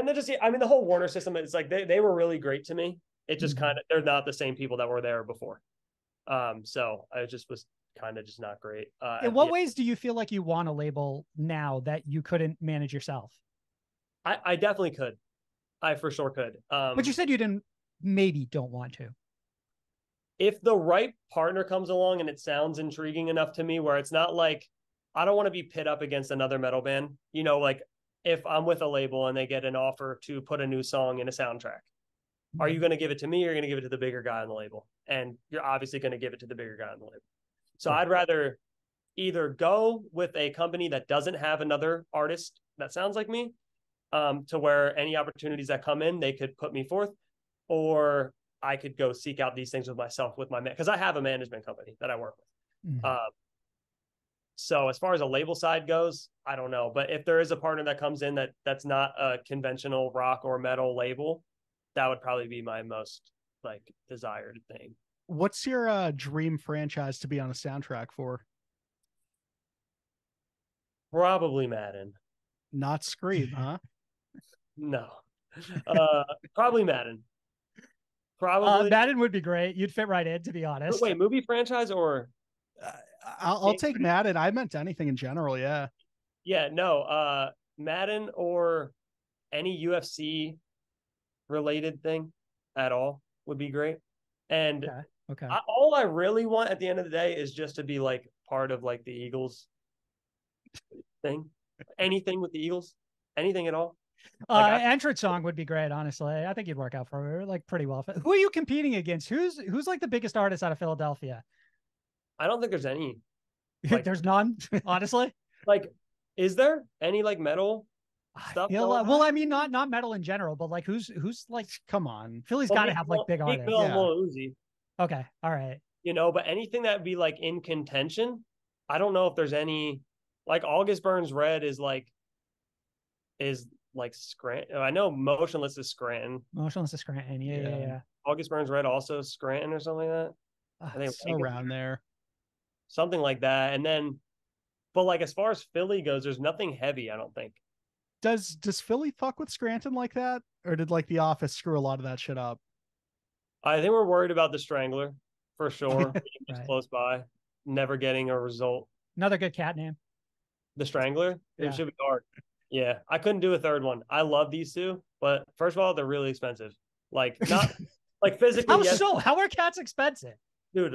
they're just, I mean, the whole Warner system, it's like they were really great to me. It just kind of, they're not the same people that were there before. So I just was kind of just not great. In what ways do you feel like you want a label now that you couldn't manage yourself? I definitely could. I for sure could. But you said you don't want to. If the right partner comes along and it sounds intriguing enough to me where it's not like, I don't want to be pit up against another metal band, like if I'm with a label and they get an offer to put a new song in a soundtrack, are you going to give it to me or are you going to give it to the bigger guy on the label? And you're obviously going to give it to the bigger guy on the label. So I'd rather either go with a company that doesn't have another artist that sounds like me, to where any opportunities that come in, they could put me forth, or I could go seek out these things with myself, with my man, because I have a management company that I work with. So as far as a label side goes, I don't know. But if there is a partner that comes in that's not a conventional rock or metal label, that would probably be my most like desired thing. What's your dream franchise to be on a soundtrack for? Probably Madden. Not Scream, huh? No. Probably Madden. Probably Madden would be great. You'd fit right in, to be honest. Wait, movie franchise or I'll take Madden. I meant anything in general. Yeah. Yeah, no. Madden or any UFC related thing at all would be great. And okay. All I really want at the end of the day is just to be like part of like the Eagles thing. Anything with the Eagles, anything at all. Like entrance song would be great. Honestly, I think you'd work out for her like pretty well. Who are you competing against? Who's like the biggest artist out of Philadelphia? I don't think there's any. Like, there's none, honestly. Like, is there any like metal stuff? Well, I mean, not metal in general, but like who's like, come on, Philly's got to have like big artists. Yeah. Uzi. Okay, all right. But anything that would be like in contention, I don't know if there's any. Like August Burns Red is like Scranton. I know Motionless is Scranton. Yeah. August Burns Red also Scranton or something like that. I think around there. Something like that. And then, but like as far as Philly goes, there's nothing heavy, I don't think. Does Philly fuck with Scranton like that? Or did like The Office screw a lot of that shit up? I think we're worried about the Strangler for sure. Right. Close by, never getting a result. Another good cat name. The Strangler? Yeah. It should be hard. Yeah. I couldn't do a third one. I love these two, but first of all, they're really expensive. Like not like physically. How so? How are cats expensive? Dude,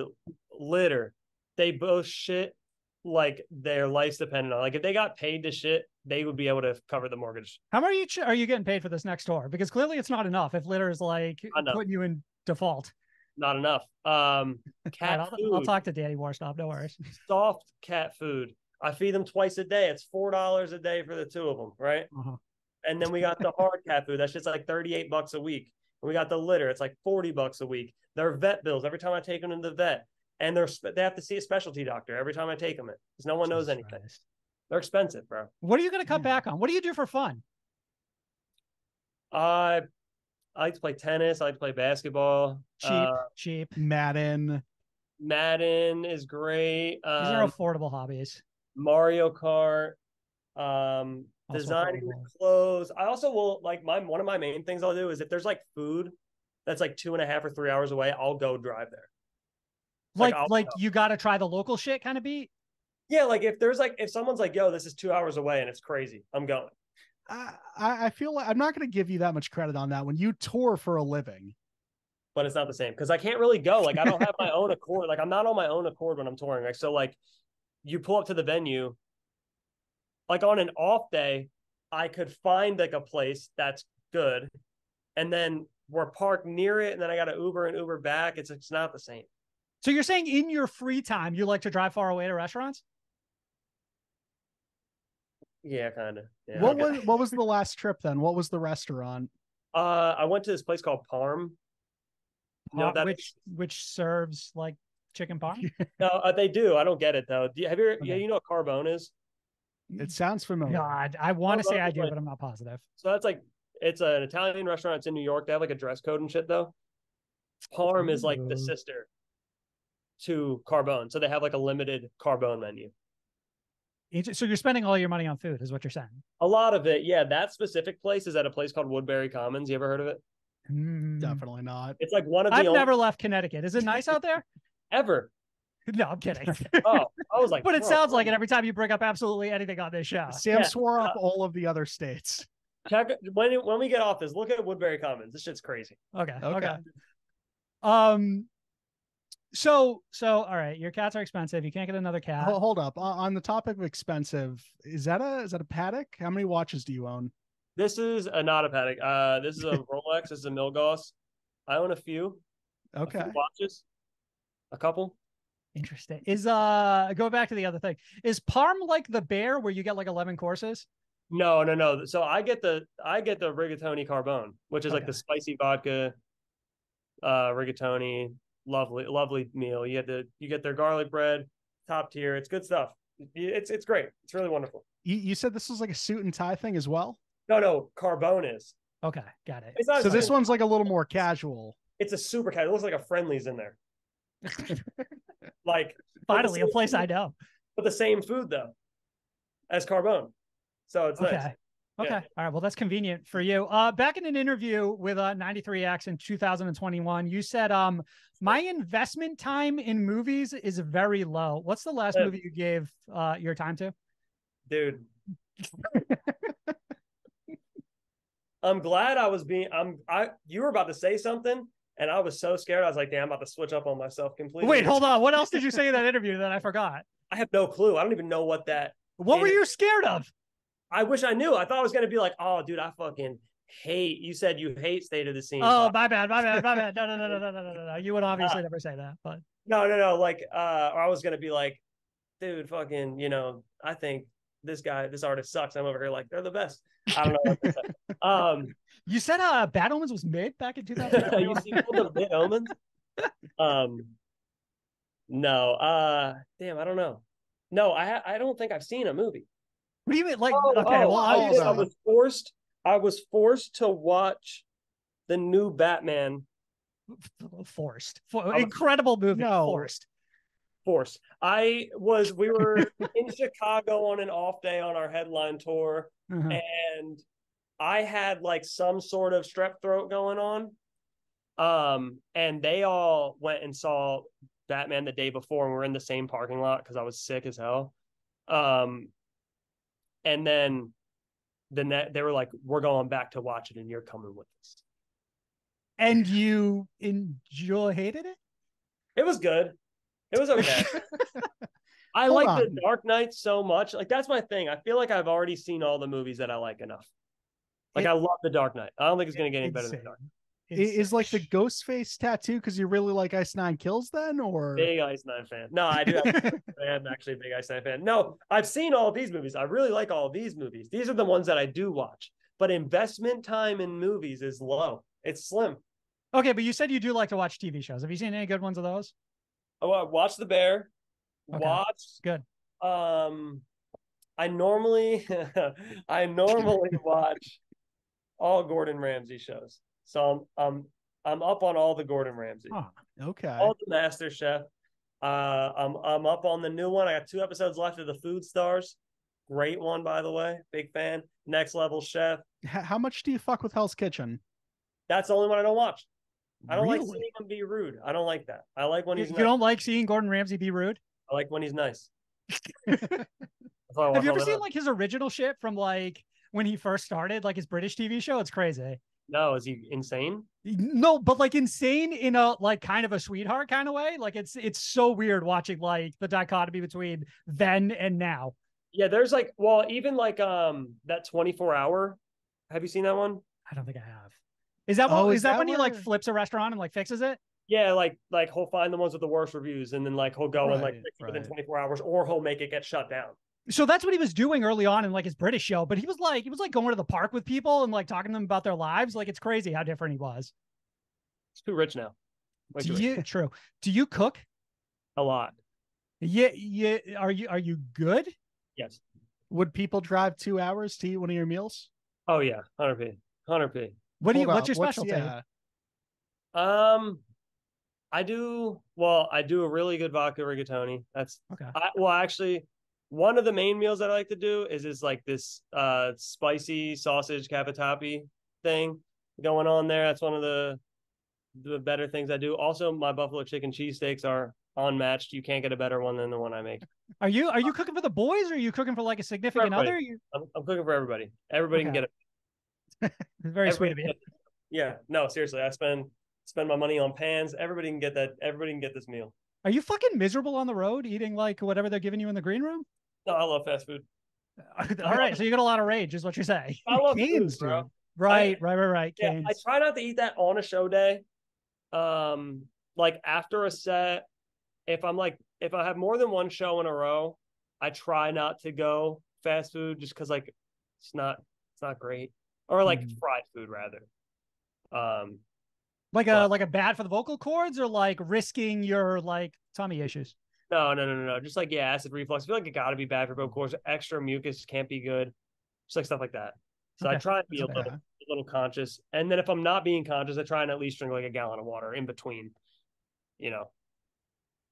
litter. They both shit like their life's dependent on. Like if they got paid to shit, they would be able to cover the mortgage. How much are you getting paid for this next tour? Because clearly it's not enough if litter is like putting you in default. Not enough. Cat food. I'll talk to Danny Warstop. No worries. Soft cat food. I feed them twice a day. It's $4 a day for the two of them, right? And then we got the hard cat food. That's just like $38 a week. And we got the litter. It's like $40 a week. Their vet bills. Every time I take them to the vet, and they have to see a specialty doctor every time I take them. Because no one knows Jesus anything. Christ. They're expensive, bro. What are you going to cut back on? What do you do for fun? I like to play tennis. I like to play basketball. Cheap. Madden. Madden is great. These are affordable hobbies. Mario Kart. Designing affordable. clothes. I also will like one of my main things I'll do is if there's like food that's like 2.5 or 3 hours away, I'll go drive there. Like you got to try the local shit kind of beat. Yeah, like if someone's like, yo, this is 2 hours away and it's crazy, I'm going. I feel like I'm not going to give you that much credit on that when you tour for a living. But it's not the same because I can't really go. Like I don't have my own accord. Like I'm not on my own accord when I'm touring. Like so, like you pull up to the venue. Like on an off day, I could find like a place that's good, and then we're parked near it, and then I got to Uber and Uber back. It's not the same. So you're saying in your free time you like to drive far away to restaurants? Yeah, kind of. Yeah, what was the last trip then? What was the restaurant? I went to this place called Parm. You know that which serves like chicken parm? No, they do. I don't get it though. Have you? Okay. Yeah, you know what Carbone is? It sounds familiar. God, I want to say I do, like, but I'm not positive. So that's like it's an Italian restaurant. It's in New York. They have like a dress code and shit though. Parm is like the sister to Carbone, so they have like a limited Carbone menu. So you're spending all your money on food, is what you're saying? A lot of it, yeah. That specific place is at a place called Woodbury Commons. You ever heard of it? Definitely not. It's like one of the I've never left Connecticut. Is it nice out there? ever. No, I'm kidding. Oh, I was like, but it sounds like it every time you bring up absolutely anything on this show. Sam swore up all of the other states. Check when we get off this. Look at Woodbury Commons. This shit's crazy. Okay. So all right, your cats are expensive. You can't get another cat. Hold up. On the topic of expensive, is that a Patek? How many watches do you own? This is not a Patek. This is a Rolex. This is a Milgauss. I own a few. Okay. A few watches. A couple. Interesting. Is go back to the other thing. Is Parm like the bear where you get like 11 courses? No. So I get the rigatoni Carbone, which is like the spicy vodka rigatoni. Lovely meal. You get their garlic bread, top tier. It's good stuff. It's great. It's really wonderful. You said this was like a suit and tie thing as well? No, Carbone is. Okay, got it. So this one's like a little more casual. It's a super casual. It looks like a Friendly's in there. Like finally a place I know. But the same food though as Carbone. So it's nice. Okay. Yeah. All right. Well, that's convenient for you. Back in an interview with 93X in 2021, you said, my investment time in movies is very low. What's the last movie you gave your time to? Dude. I'm glad you were about to say something and I was so scared. I was like, damn, I'm about to switch up on myself completely. Wait, hold on. What else did you say in that interview that I forgot? I have no clue. I don't even know what were you scared of? I wish I knew. I thought I was going to be like, oh, dude, I fucking hate. You said you hate State of the Scene. Oh, my bad. No. You would obviously never say that, but no. Like, or I was going to be like, dude, fucking, I think this artist sucks. I'm over here like, they're the best. I don't know what to say. You said Bad Omens was mid back in 2000. You see the mid Omens? No. Damn, I don't know. No, I don't think I've seen a movie. What do you mean? Like, I was forced to watch the new Batman. Incredible movie. No. Forced. We were in Chicago on an off day on our headline tour, and I had like some sort of strep throat going on. And they all went and saw Batman the day before, and we're in the same parking lot because I was sick as hell. And then they were like, we're going back to watch it and you're coming with us. And you hated it? It was good. It was okay. I like The Dark Knight so much. Like, that's my thing. I feel like I've already seen all the movies that I like enough. Like, I love The Dark Knight. I don't think it's going to get any better than The Dark Knight. Is like the Ghostface tattoo because you really like Ice Nine Kills then, or big Ice Nine fan? No, I do. I'm actually a big Ice Nine fan. No, I've seen all of these movies. I really like all of these movies. These are the ones that I do watch. But investment time in movies is low. It's slim. Okay, but you said you do like to watch TV shows. Have you seen any good ones of those? Watch The Bear. Okay. Watch. Good. I normally I normally watch all Gordon Ramsay shows. So I'm up on all the Gordon Ramsay. Huh. Okay. All the Master Chef. I'm up on the new one. I got 2 episodes left of the Food Stars. Great one, by the way. Big fan. Next Level Chef. How much do you fuck with Hell's Kitchen? That's the only one I don't watch. I don't like Really? seeing him be rude. I don't like that. I like when You, he's you nice. don't like seeing Gordon Ramsay be rude? I like when he's nice. That's why I Have watch you all ever the seen time. like his original shit from like when he first started, like his British TV show? It's crazy. No, is he insane? No, but like insane in a like kind of a sweetheart kind of way. Like it's so weird watching like the dichotomy between then and now. Yeah, there's like, well, even like that 24-hour. Have you seen that one? I don't think I have. Is that Oh, what, is is that that when he like where- flips a restaurant and like fixes it? Yeah, like he'll find the ones with the worst reviews, and then like he'll go and like Right, fix it within right. 24 hours, or he'll make it get shut down. So that's what he was doing early on in like his British show. But he was like going to the park with people and like talking to them about their lives. Like it's crazy how different he was. He's too rich now. Way Do too rich. you true? Do you cook? A lot. Yeah, yeah. Are you good? Yes. Would people drive 2 hours to eat one of your meals? Oh yeah, 100p, 100p. What's your Hold on, specialty? yeah. I do a really good vodka rigatoni. That's Okay. actually one of the main meals that I like to do is like this spicy sausage cavatappi thing going on there. That's one of the better things I do. Also, my buffalo chicken cheesesteaks are unmatched. You can't get a better one than the one I make. Are you cooking for the boys or are you cooking for like a For significant everybody. other? I'm cooking for everybody. Everybody can Okay. get it. Very sweet of you. Yeah, no, seriously. I spend my money on pans. Everybody can get that. Everybody can get this meal. Are you fucking miserable on the road eating like whatever they're giving you in the green room? No, I love fast food. All right, so you got a lot of rage, is what you're saying. I love Canes, food, bro. dude. Right. Yeah, Canes. I try not to eat that on a show day. Like after a set, if I have more than one show in a row, I try not to go fast food just because like it's not great. Or like fried food rather. Like but- a bad for the vocal cords or like risking your like tummy issues. No. Just like acid reflux. I feel like it gotta be bad for both course. Extra mucus can't be good. Just like stuff like that. So I Okay. try and be Okay. a little conscious. And then if I'm not being conscious, I try and at least drink like a gallon of water in between,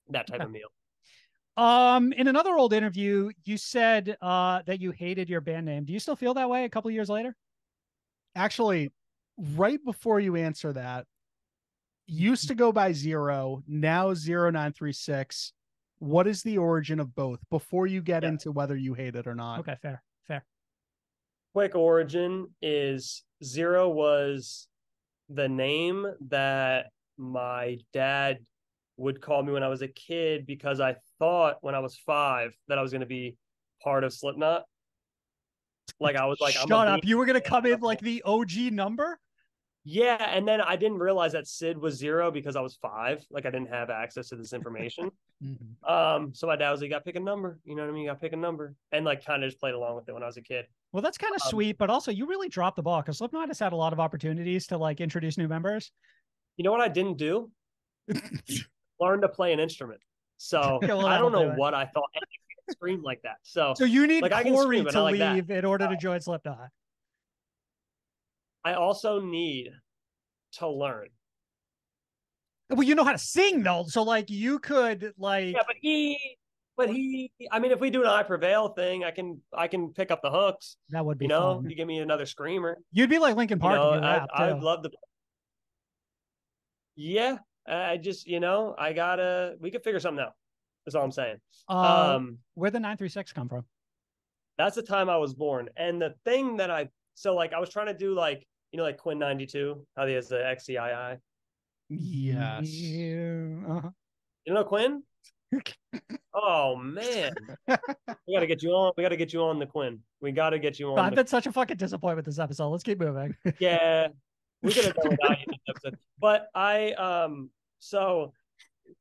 that type of meal. In another old interview, you said that you hated your band name. Do you still feel that way a couple of years later? Actually, right before you answer that, used to go by 0, now 0936. What is the origin of both before you get into whether you hate it or not? Okay, fair. Quick origin is 0 was the name that my dad would call me when I was a kid because I thought when I was 5 that I was going to be part of Slipknot. Like I was like, Shut up. You were going to come in like the OG number? Yeah, and then I didn't realize that Sid was 0 because I was 5. Like I didn't have access to this information. So my dad was like, "You got to pick a number." You know what I mean? You got to pick a number, and like kind of just played along with it when I was a kid. Well, that's kind of sweet, but also you really dropped the ball because Slipknot has had a lot of opportunities to like introduce new members. You know what I didn't do? Learn to play an instrument. So Okay, well, I don't that'll know do it. what I thought. I can't scream like that. So you need like, I can Corey scream, and to I like that. leave in order to join Slipknot. I also need to learn. Well, you know how to sing though, so like you could like. Yeah, but he. I mean, if we do an I Prevail thing, I can pick up the hooks. That would be fun. fun. You give me another screamer. You'd be like Linkin Park if you rap too. I'd love to. Yeah, I just I gotta. We could figure something out. That's all I'm saying. Where'd the 936 come from? That's the time I was born, and the thing that I was trying to do like like Quinn 92, how he has the XCII. Yes. Uh-huh. You know Quinn? Oh man, we gotta get you on. We gotta get you on the Quinn. We gotta get you on. I've been such a fucking disappointment this episode. Let's keep moving. Yeah, we could have done without you this episode. But so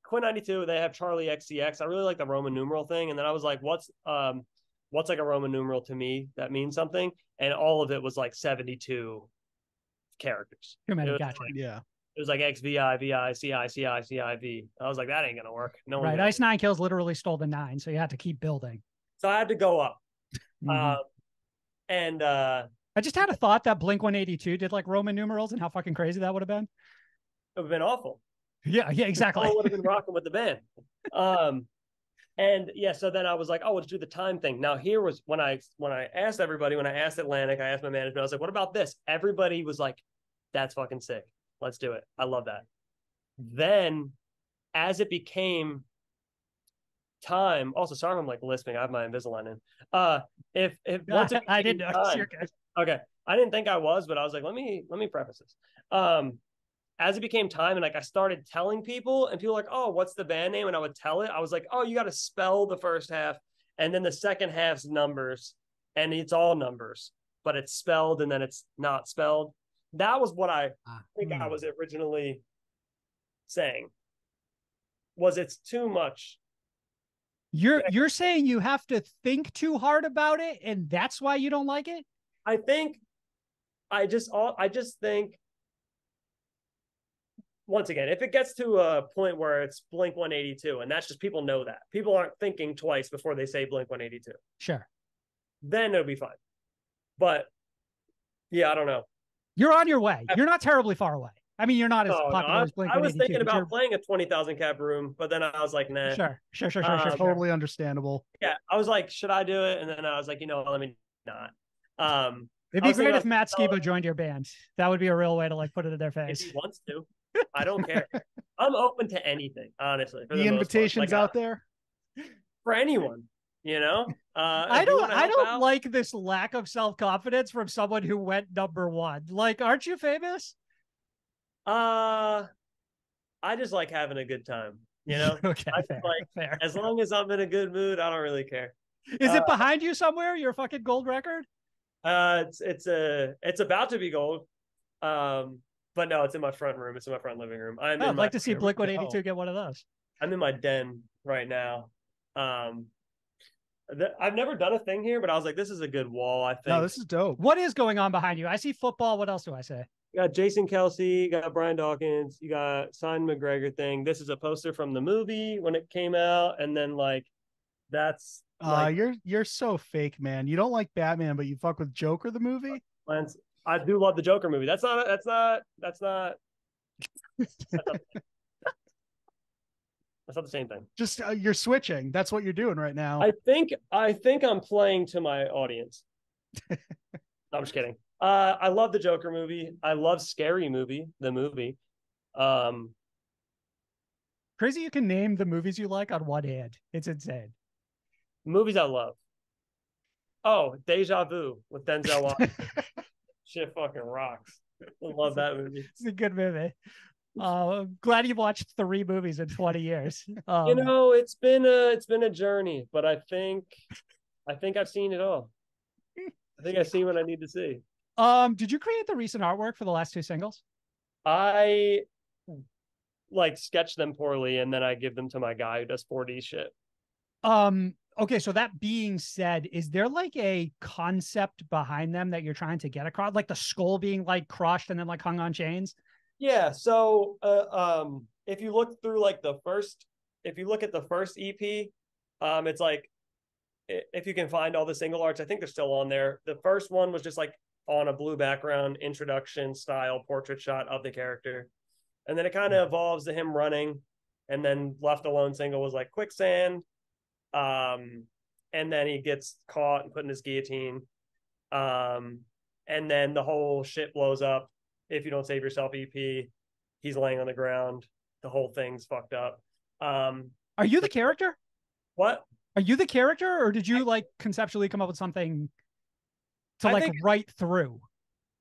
Quinn 92, they have Charlie XCX. I really like the Roman numeral thing, and then I was like, what's like a Roman numeral to me that means something? And all of it was like 72 characters. Too many, It was gotcha. like, Yeah. It was like XVI, VI, CI, CI, CIV. I was like, that ain't gonna work. No one's Right. gonna. Ice Nine Kills literally stole the nine, so you had to keep building. So I had to go up. Mhm. And I just had a thought that Blink 182 did like Roman numerals and how fucking crazy that would have been. it would have been awful. Yeah, No exactly. one would have been rocking with the band. And yeah, so then I was like, oh, let's do the time thing. Now here was when I asked everybody, when I asked Atlantic, I asked my management, I was like, what about this? Everybody was like, that's fucking sick. Let's do it. I love that. Then as it became time, also sorry if I'm like lisping, I have my Invisalign in. If once it I became didn't know. time, You're good. okay. I didn't think I was, but I was like, let me preface this. As it became time and like I started telling people and people were like, oh, what's the band name? And I would tell it. I was like, oh, you got to spell the first half and then the second half's numbers and it's all numbers, but it's spelled and then it's not spelled. That was what I think I was originally saying. Was it's too much? You're saying you have to think too hard about it, and that's why you don't like it? I think I just think once again, if it gets to a point where it's Blink 182, and that's just people know that people aren't thinking twice before they say Blink 182, Sure. then it'll be fine. But yeah, I don't know. You're on your way. You're not terribly far away. I mean, you're not as popular as Blink I was 182. thinking about playing a 20,000 cap room, but then I was like, nah. Sure. Totally understandable. Yeah, I was like, should I do it? And then I was like, let me not. It'd be great if Matt Skiba joined your band. That would be a real way to like put it in their face. If he wants to, I don't care. I'm open to anything, honestly. The invitation's out there for anyone. I don't like this lack of self-confidence from someone who went number one. Like, aren't you famous? I just like having a good time. Okay, fair. As long as I'm in a good mood, I don't really care. Is it behind you somewhere? Your fucking gold record? It's about to be gold. But no, it's in my front room. It's in my front living room. I'd like to see Blink 182 get one of those. I'm in my den right now. I've never done a thing here, but I was like, this is a good wall, I think. No, this is dope. What is going on behind you? I see football. What else do I say? You got Jason Kelsey, you got Brian Dawkins, you got Simon McGregor thing. This is a poster from the movie when it came out, and then like that's you're so fake, man. You don't like Batman, but you fuck with Joker the movie. I do love the Joker movie. That's not that's not that's not the same thing. Just you're switching. That's what you're doing right now. I think I'm playing to my audience. No, I'm just kidding. I love the Joker movie. I love Scary Movie, the movie. Crazy you can name the movies you like on one hand. It's insane. Movies I love. Oh, Deja Vu with Denzel Washington. Shit fucking rocks. I love that movie. It's a good movie. I'm glad you've watched 3 movies in 20 years. It's been a journey, but I think I've seen it all. I think I've seen what I need to see. Did you create the recent artwork for the last 2 singles? I like sketch them poorly and then I give them to my guy who does 4D shit. Okay, so that being said, is there like a concept behind them that you're trying to get across? Like the skull being like crushed and then like hung on chains? Yeah, so if you look through like if you look at the first EP, it's like if you can find all the single arts, I think they're still on there. The first one was just like on a blue background, introduction style portrait shot of the character. And then it kind of evolves to him running. And then Left Alone single was like quicksand. And then he gets caught and put in his guillotine. And then the whole shit blows up. If you don't save yourself EP, he's laying on the ground. The whole thing's fucked up. Are you the character? What? Are you the character, or did you like conceptually come up with something to write through?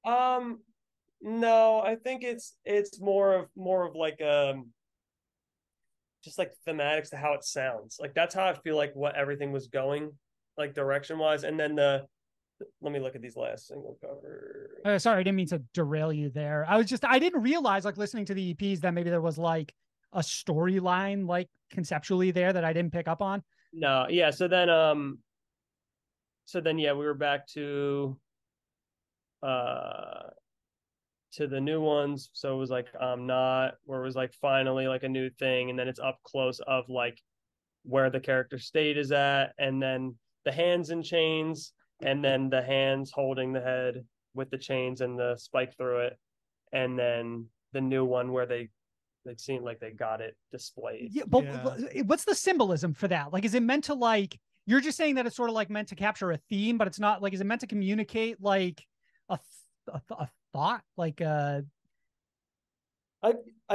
No, I think it's more of like just like thematics to how it sounds. Like that's how I feel like what everything was going, like direction wise. And then let me look at these last single cover. Sorry, I didn't mean to derail you there. I didn't realize like listening to the EPs that maybe there was like a storyline like conceptually there that I didn't pick up on. No, yeah. So then yeah, we were back to to the new ones. So it was like I'm not, where it was like finally like a new thing, and then it's up close of like where the character state is at, and then the hands in chains, and then the hands holding the head with the chains and the spike through it, and then the new one where they seem like they got it displayed. Yeah, but what's the symbolism for that? Like, is it meant to like, you're just saying that it's sort of like meant to capture a theme, but it's not like, is it meant to communicate like a thought? Like, I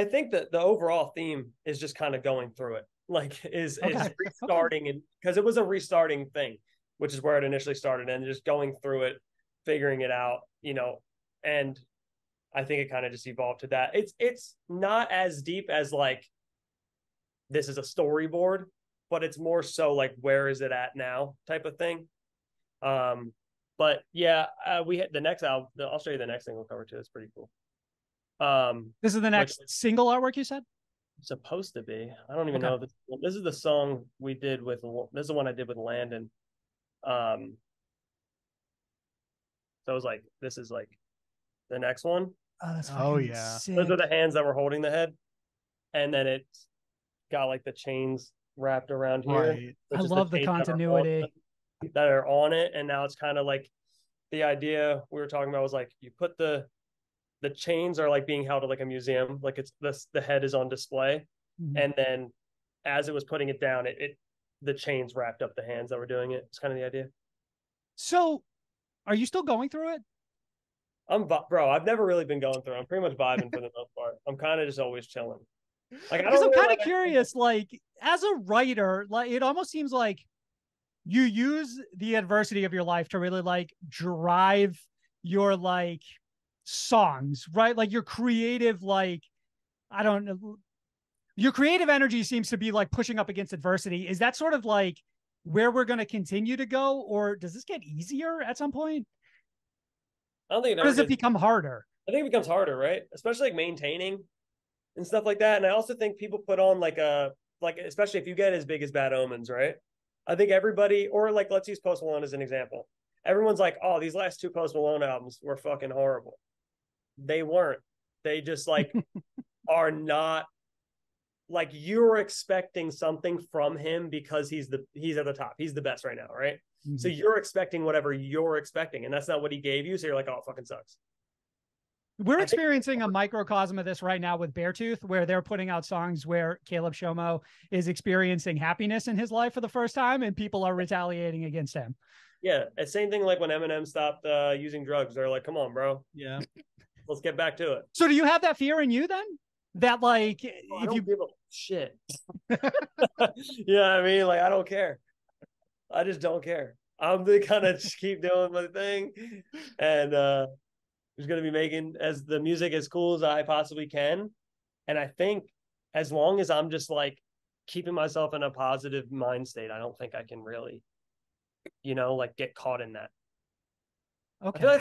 think that the overall theme is just kind of going through it, like is restarting, and because it was a restarting thing, which is where it initially started, and just going through it, figuring it out, and I think it kind of just evolved to that. It's not as deep as like this is a storyboard, but it's more so like where is it at now type of thing. But yeah, we had the next album. I'll show you the next thing we'll cover too. It's pretty cool. This is the next single artwork you said? Supposed to be. I don't even know if this is the song we did with. This is the one I did with Landon. So it was like this is like the next one. Oh, that's yeah. Sick. Those are the hands that were holding the head, and then it's got like the chains wrapped around here. Right. I love the continuity that are on it, and now it's kind of like the idea we were talking about was like you put the chains are like being held at like a museum, like it's the head is on display, and then as it was putting it down, it the chains wrapped up the hands that were doing it. It's kind of the idea. So, are you still going through it? Bro, I've never really been going through. I'm pretty much vibing for the most part. I'm kind of just always chilling. Like, because I'm kind of curious, like, as a writer, like, it almost seems like you use the adversity of your life to really like drive your like songs, right? Like your creative, like, I don't know, your creative energy seems to be like pushing up against adversity. Is that sort of like where we're going to continue to go, or does this get easier at some point? I don't think does it become harder? I think it becomes harder, right? Especially like maintaining and stuff like that. And I also think people put on like especially if you get as big as Bad Omens, right? I think everybody, or like let's use Post Malone as an example. Everyone's like, oh, these last two Post Malone albums were fucking horrible. They weren't. They just like are not, like you're expecting something from him because he's at the top. He's the best right now, right? Mm-hmm. So you're expecting whatever you're expecting, and that's not what he gave you. So you're like, oh, it fucking sucks. We're experiencing a microcosm of this right now with Beartooth, where they're putting out songs where Caleb Shomo is experiencing happiness in his life for the first time, and people are retaliating against him. Yeah, it's same thing like when Eminem stopped using drugs. They're like, come on, bro. Yeah. Let's get back to it. So do you have that fear in you then? That like, if you give a shit. Yeah, I mean, like, I don't care. I just don't care. I'm the kind of just keep doing my thing, and just gonna be making as the music as cool as I possibly can. And I think as long as I'm just like keeping myself in a positive mind state, I don't think I can really, like get caught in that. Okay.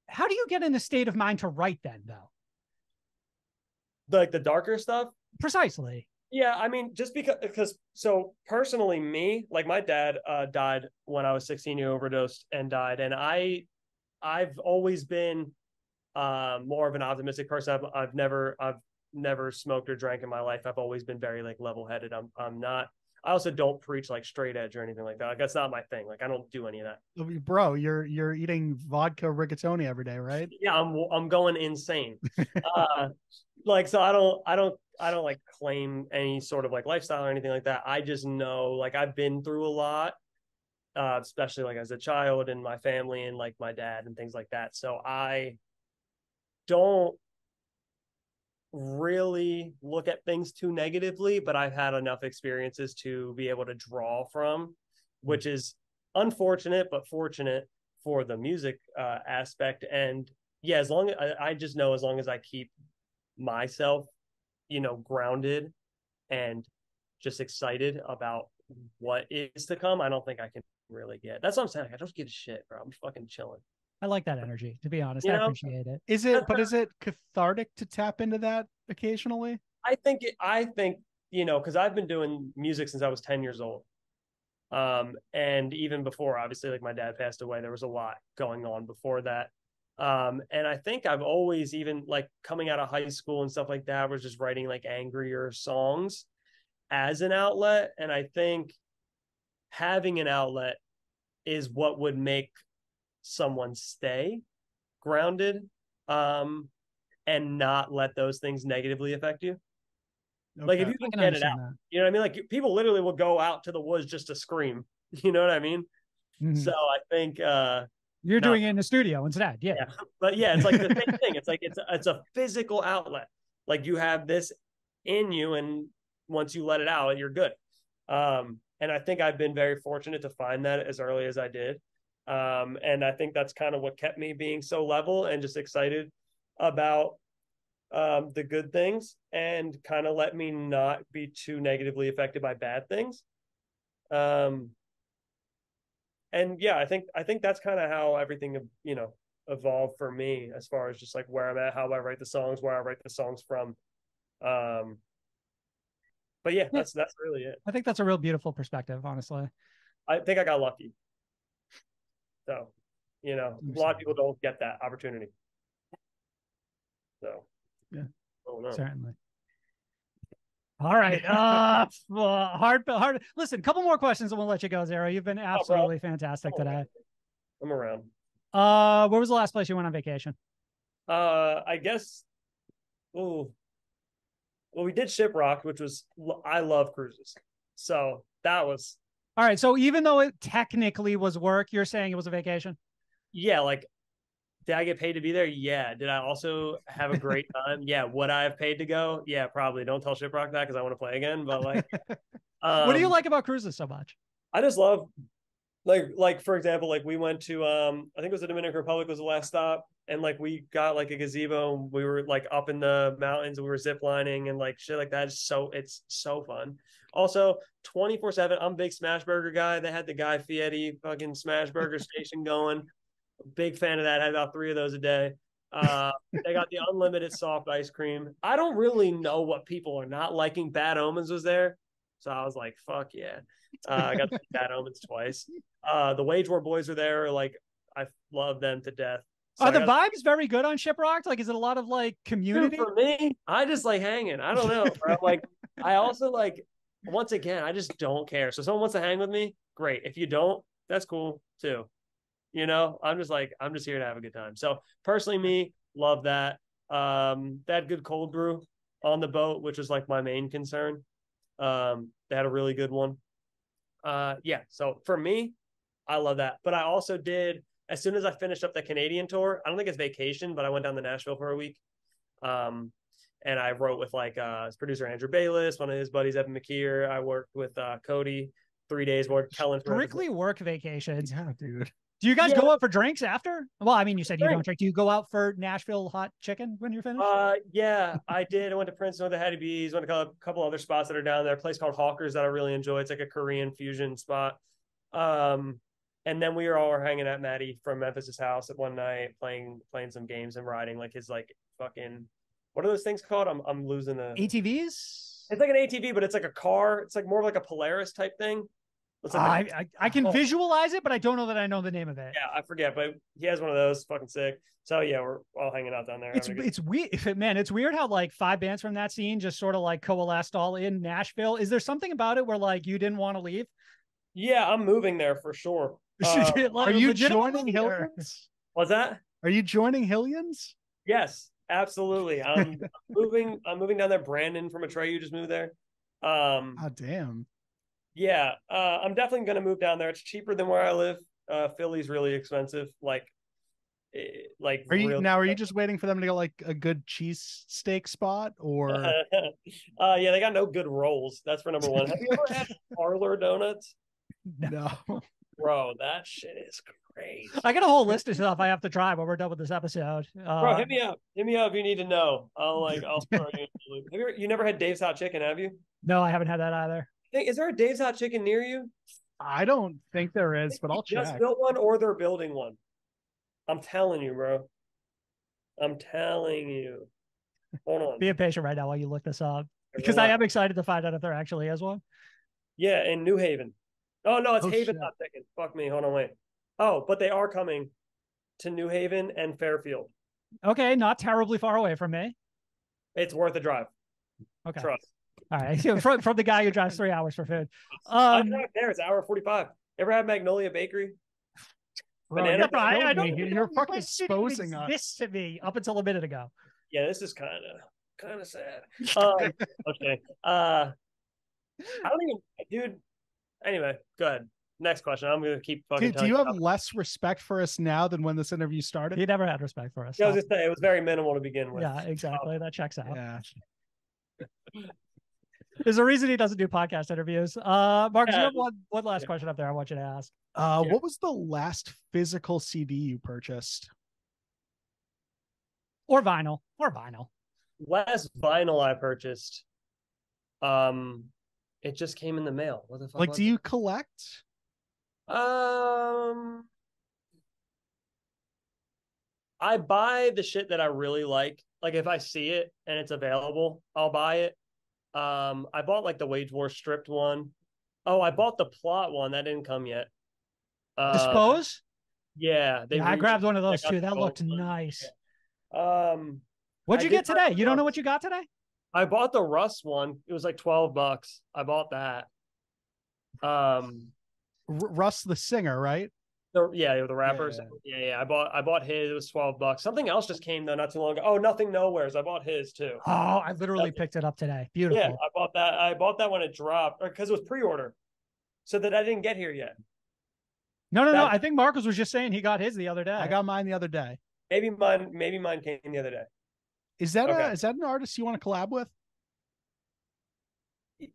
How do you get in a state of mind to write then, though? Like the darker stuff? Precisely. Yeah, I mean, just because so personally, me, like my dad died when I was 16, he overdosed and died. And I've always been more of an optimistic person. I've never smoked or drank in my life. I've always been very like level-headed. I'm not. I also don't preach like straight edge or anything like that. Like that's not my thing. Like I don't do any of that. Bro, you're eating vodka rigatoni every day, right? Yeah, I'm going insane. Like so I don't like claim any sort of like lifestyle or anything like that. I just know like I've been through a lot, especially like as a child and my family and like my dad and things like that. So I don't really look at things too negatively, but I've had enough experiences to be able to draw from, which is unfortunate but fortunate for the music aspect. And yeah, as long as I just know, as long as I keep myself grounded and just excited about what is to come, I don't think I can really get. That's what I'm saying. I don't give a shit, bro. I'm fucking chilling. I like that energy, to be honest. I appreciate it. Is it cathartic to tap into that occasionally? I think because I've been doing music since I was 10 years old. And even before, obviously, like my dad passed away, there was a lot going on before that. And I think I've always, even like coming out of high school and stuff like that, was just writing like angrier songs as an outlet. And I think having an outlet is what would make someone stay grounded, and not let those things negatively affect you. Like if Okay. you I can can get it understand out, that. you know what I mean? Like people literally will go out to the woods just to scream. You know what I mean? So Mhm. I think You're not doing it in the studio instead. Yeah. yeah. But yeah, it's like the same thing. It's like it's a physical outlet. Like you have this in you, and once you let it out, you're good. And I think I've been very fortunate to find that as early as I did. And I think that's kind of what kept me being so level and just excited about the good things, and kind of let me not be too negatively affected by bad things. Um, and yeah, I think that's kind of how everything evolved for me, as far as just like where I'm at, how I write the songs, where I write the songs from. Um, but yeah, Yeah. that's really it. I think that's a real beautiful perspective, honestly. I think I got lucky. So, a lot of people don't get that opportunity. So, Yeah. I don't know. Certainly. All right. Hard. Listen, a couple more questions and we'll let you go, Zero. You've been Oh, bro, absolutely fantastic today. I'm around. Where was the last place you went on vacation? I guess. Oh, well, we did Shiprock, which was, I love cruises, so that was, All right. So even though it technically was work, you're saying it was a vacation? yeah. Like, did I get paid to be there? Yeah. Did I also have a great time? Yeah. Would I have paid to go? Yeah, probably. Don't tell Shiprock that because I want to play again. But like, What do you um, like about cruises so much? I just love, like for example, like we went to I think it was the Dominican Republic was the last stop, and like we got like a gazebo, and we were like up in the mountains, and we were zip lining and like shit like that. It's so fun. Also, 24/7. I'm a big smash burger guy. They had the Guy Fieri fucking smash burger station going. Big fan of that. Had about 3 of those a day. Uh, they got the unlimited soft ice cream. I don't really know what people are not liking. Bad Omens was there, so I was like, "Fuck yeah!" I got to see Bad Omens twice. The Wage War Boys were there. Like, I love them to death. So Are I the got, vibes very good on Shiprocked? Like, is it a lot of like dude, community? for me, I just like hanging. I don't know, bro. Like, I also like, once again, I just don't care. So someone wants to hang with me, great. If you don't, that's cool too. I'm just here to have a good time. So personally, me, love that. They had good cold brew on the boat, which was like my main concern. They had a really good one. Yeah. So for me, I love that. But I also did, as soon as I finished up the Canadian tour, I don't think it's vacation, but I went down to Nashville for a week. Um, and I wrote with like his producer Andrew Bayless, one of his buddies Evan McKeer. I worked with Cody 3 days more. Kellen Strictly work vacations. Yeah, dude. Do you guys Yeah, go out for drinks after? Well, I mean, you said you don't drink. drink. Do you go out for Nashville hot chicken when you're finished? Yeah, I did. I went to Princeton with the Hattie B's, went to a couple other spots that are down there. A place called Hawkers that I really enjoy. It's like a Korean fusion spot. Um, and then we were all hanging at Maddie from Memphis's house at one night, playing some games and riding like his like fucking, what are those things called? I'm losing the. ATVs? It's like an ATV, but it's like a car. It's like more like a Polaris type thing. It's like I can visualize it, but I don't know that I know the name of it. yeah, I forget, but he has one of those. Fucking sick. So yeah, we're all hanging out down there. It's weird, man. It's weird how like 5 bands from that scene just sort of like coalesced all in Nashville. Is there something about it where like you didn't want to leave? Yeah, I'm moving there for sure. Like, Are you legitimately, joining or- Hillians? What's that? Are you joining Hillians? Yes, absolutely. I'm moving. I'm moving down there. Brandon from Atreyu just moved there. Oh, damn. Yeah, I'm definitely going to move down there. It's cheaper than where I live. Philly's really expensive. Like Are you really. now? Are you just waiting for them to get like a good cheese steak spot, or Yeah, they got no good rolls. That's for number one. Have you ever had parlor donuts? no? Bro, that shit is crazy. I got a whole list of stuff I have to try when we're done with this episode. Bro, hit me up. Hit me up if you need to know. I'll throw you. You never had Dave's Hot Chicken, have you? No, I haven't had that either. Is there a Dave's Hot Chicken near you? I don't think there is, but I'll Just check. built one, or they're building one. I'm telling you, bro. I'm telling you. Hold on. Be patient right now while you look this up because I am excited to find out if there actually is one. Yeah, in New Haven. Oh no, it's Oh, Haven shit. Hot Chicken. Fuck me. Hold on, wait. Oh, but they are coming to New Haven and Fairfield. Okay, not terribly far away from me. It's worth a drive. Okay. Trust. All right. From the guy who drives 3 hours for food. I drive there. It's hour 45. Ever had Magnolia Bakery? Bro, Banana I don't you're fucking exposing us. this to me up until a minute ago. Yeah, this is kind of sad. Okay. I don't even, dude. Anyway, go ahead. Next question. I'm gonna keep fucking. Do you have less respect for us now than when this interview started? He never had respect for us. Yeah, I was just saying, it was very minimal to begin with. Yeah, exactly. That checks out. Yeah. There's a reason he doesn't do podcast interviews. Marcus, you have one last question up there I want you to ask. What was the last physical CD you purchased? Or vinyl. Or vinyl. Last vinyl I purchased. It just came in the mail. What the fuck? Like, do you collect? I buy the shit that I really like. Like if I see it and it's available, I'll buy it. I bought like the Wage War stripped one. Oh, I bought the plot one. That didn't come yet. Dispose? Yeah. I grabbed one of those too. That looked nice. What'd you get today? You don't know what you got today? I bought the Russ one. It was like $12. I bought that. Russ the singer, right? The rappers. Yeah. I bought his. It was $12. Something else just came though not too long ago. Oh, Nothing Nowheres. I bought his too. Oh, I literally picked it up today. Beautiful. Yeah, I bought that. I bought that when it dropped because it was pre-order, so that I didn't get here yet. No. I think Marcus was just saying he got his the other day. I got mine the other day. Maybe mine came the other day. Is that an artist you want to collab with?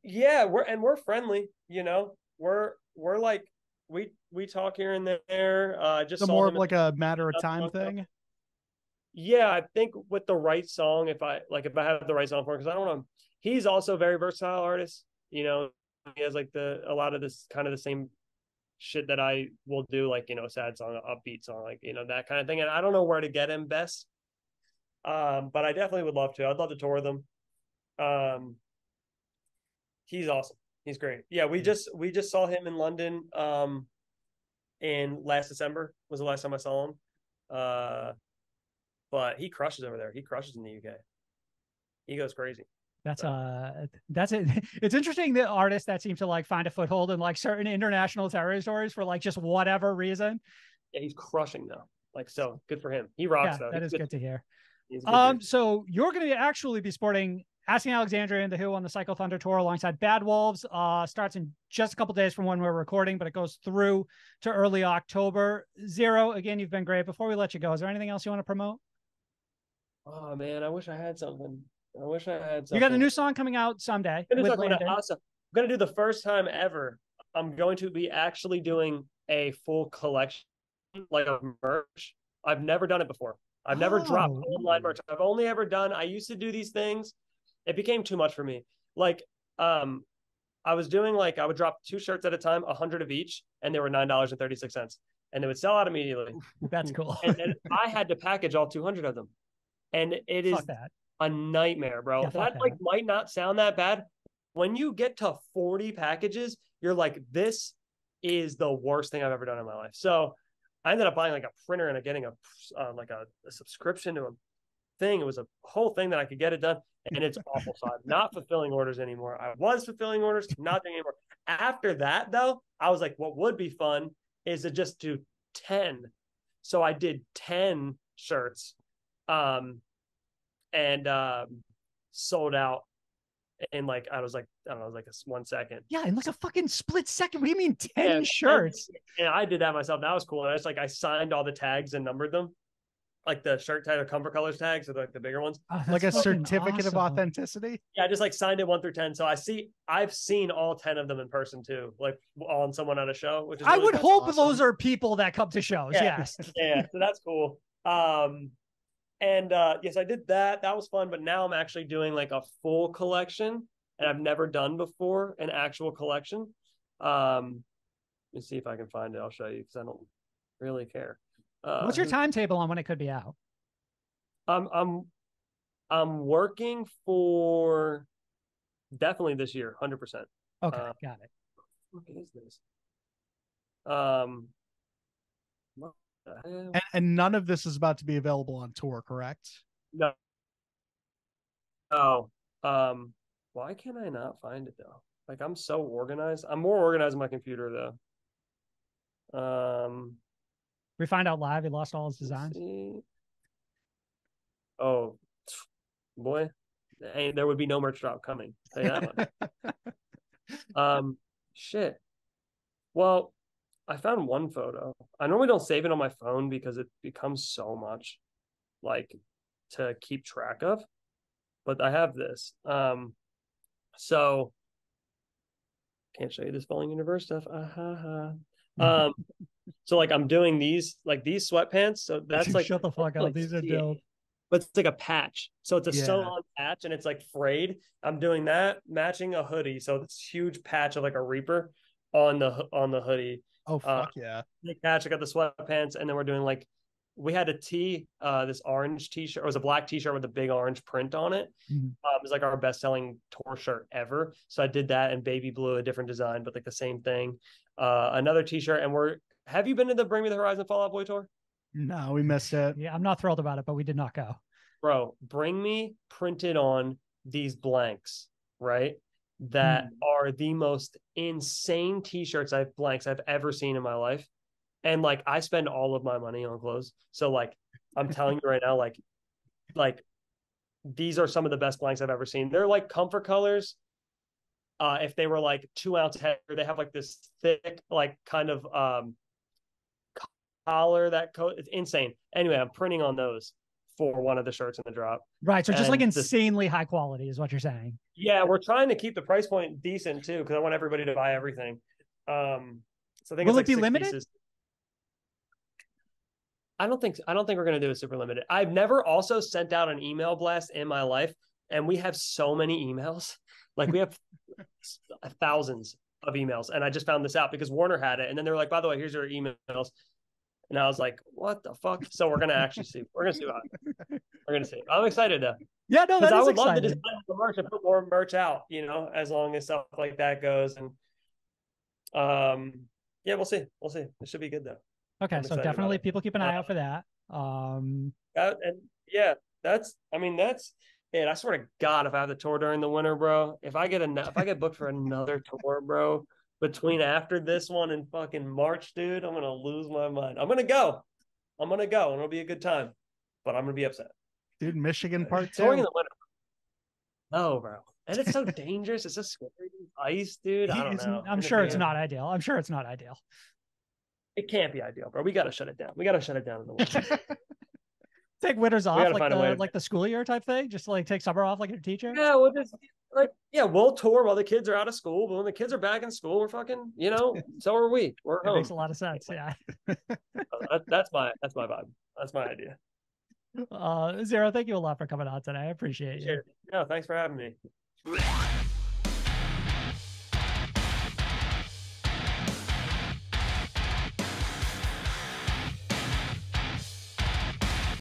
Yeah, we're friendly. You know, we're like we talk here and there. Just more of like a matter of time thing. Yeah, I think with the right song, if I have the right song for him, because I don't know, he's also a very versatile artist. You know, he has like a lot of this kind of the same shit that I will do, like, you know, sad song, upbeat song, like, you know, that kind of thing. And I don't know where to get him best. But I definitely would love to. I'd love to tour with him. He's awesome. He's great. Yeah, we just saw him in London in last December was the last time I saw him. But he crushes over there. He crushes in the UK. He goes crazy. That's it. It's interesting that artists that seem to like find a foothold in like certain international territories for like just whatever reason. Yeah, he's crushing though. Like, so good for him. He rocks though. That is good to hear. Good so you're going to actually be sporting Asking Alexandria and The Who on the Cycle Thunder tour alongside Bad Wolves. Starts in just a couple days from when we're recording, but it goes through to early October. Zero, again, you've been great. Before we let you go, is there anything else you want to promote? Oh man, I wish I had something. You got a new song coming out someday. I'm gonna do the first time ever. I'm going to be actually doing a full collection, like of merch. I've never done it before. I've never dropped online merch. I've only ever done. I used to do these things. It became too much for me. Like, I was doing like I would drop 2 shirts at a time, 100 of each, and they were $9.36, and they would sell out immediately. That's cool. And then I had to package all 200 of them, and it is a nightmare, bro. Yeah, that like might not sound that bad. When you get to 40 packages, you're like, this is the worst thing I've ever done in my life. So I ended up buying like a printer and getting a subscription to a thing. It was a whole thing that I could get it done, and it's awful. So I'm not fulfilling orders anymore. I was fulfilling orders, not doing anymore. After that, though, I was like, what would be fun is to just do 10. So I did 10 shirts, and sold out in like I don't know, like 1 second. Yeah, in like a fucking split second. What do you mean 10 shirts? And I did that myself. That was cool. And I just like I signed all the tags and numbered them, like the shirt tag or Comfort Colors tags, or like the bigger ones. Oh, like a certificate of authenticity. Yeah, I just like signed it 1 through 10. So I've seen all 10 of them in person too, like on someone at a show. Which is I would hope those are people that come to shows. Yeah. Yes. Yeah, so that's cool. And yes, I did that. That was fun. But now I'm actually doing like a full collection, and I've never done before an actual collection. Let me see if I can find it. I'll show you because I don't really care. What's your timetable on when it could be out? I'm working for definitely this year, 100%. Okay, got it. What is this? And none of this is about to be available on tour, correct? No. Oh. Why can I not find it though? Like I'm so organized. I'm more organized on my computer though. We find out live he lost all his designs. See. Oh, boy, there would be no merch drop coming. I'll tell you that one. Shit. Well, I found one photo. I normally don't save it on my phone because it becomes so much, like, to keep track of. But I have this. So can't show you this falling universe stuff. So like I'm doing these sweatpants. So that's like shut the fuck up. Like, these are dope. But it's like a patch. So it's a Yeah. sew-on patch and it's like frayed. I'm doing that, matching a hoodie. So it's huge patch of like a Reaper on the hoodie. Oh fuck yeah. Big patch. I got the sweatpants, and then we're doing like we had a tee, this orange t-shirt. It was a black t-shirt with a big orange print on it. Mm-hmm. It was like our best-selling tour shirt ever. So I did that in baby blue, a different design, but like the same thing. Another t-shirt, and have you been to the Bring Me the Horizon Fall Out Boy tour? No, we missed it. Yeah, I'm not thrilled about it, but we did not go. Bro, Bring Me printed on these blanks, right? That are the most insane t-shirts blanks I've ever seen in my life. And like I spend all of my money on clothes. So like I'm telling you right now, like these are some of the best blanks I've ever seen. They're like comfort colors. If they were like 2 ounce heavier, they have like this thick, like kind of collar that coat. It's insane. Anyway, I'm printing on those for one of the shirts in the drop. Right. So just like insanely high quality is what you're saying. Yeah, we're trying to keep the price point decent too, because I want everybody to buy everything. So I think will it's it like be limited? Pieces. I don't think we're going to do a super limited. I've never also sent out an email blast in my life, and we have so many emails. Like we have thousands of emails, and I just found this out because Warner had it, and then they're like, "By the way, here's your emails," and I was like, "What the fuck?" So we're gonna actually see. We're gonna see what we're gonna see. I'm excited though. Yeah, no, because I would exciting. love to design the merch and put more merch out. As long as stuff like that goes, and yeah, we'll see. We'll see. It should be good though. Okay, so definitely people keep an eye out for that. And yeah, that's man, I swear to God, if I have the tour during the winter, bro, if I get booked for another tour, bro, between after this one and fucking March, dude, I'm gonna lose my mind. I'm gonna go, and it'll be a good time, but I'm gonna be upset. Dude, Michigan part 2. Touring in the winter. No, bro. And it's so dangerous. It's so scary. Ice, dude. I don't know. I'm sure it's not ideal. It can't be ideal, bro. We got to shut it down. We got to shut it down in the winter. Take winters off, like the school year type thing. Just like take summer off like your teacher. Yeah, we'll tour while the kids are out of school. But when the kids are back in school, we're fucking, so are we. We're home. It makes a lot of sense. Yeah. That's my vibe. That's my idea. Zero, thank you a lot for coming on today. I appreciate you. No, thanks for having me.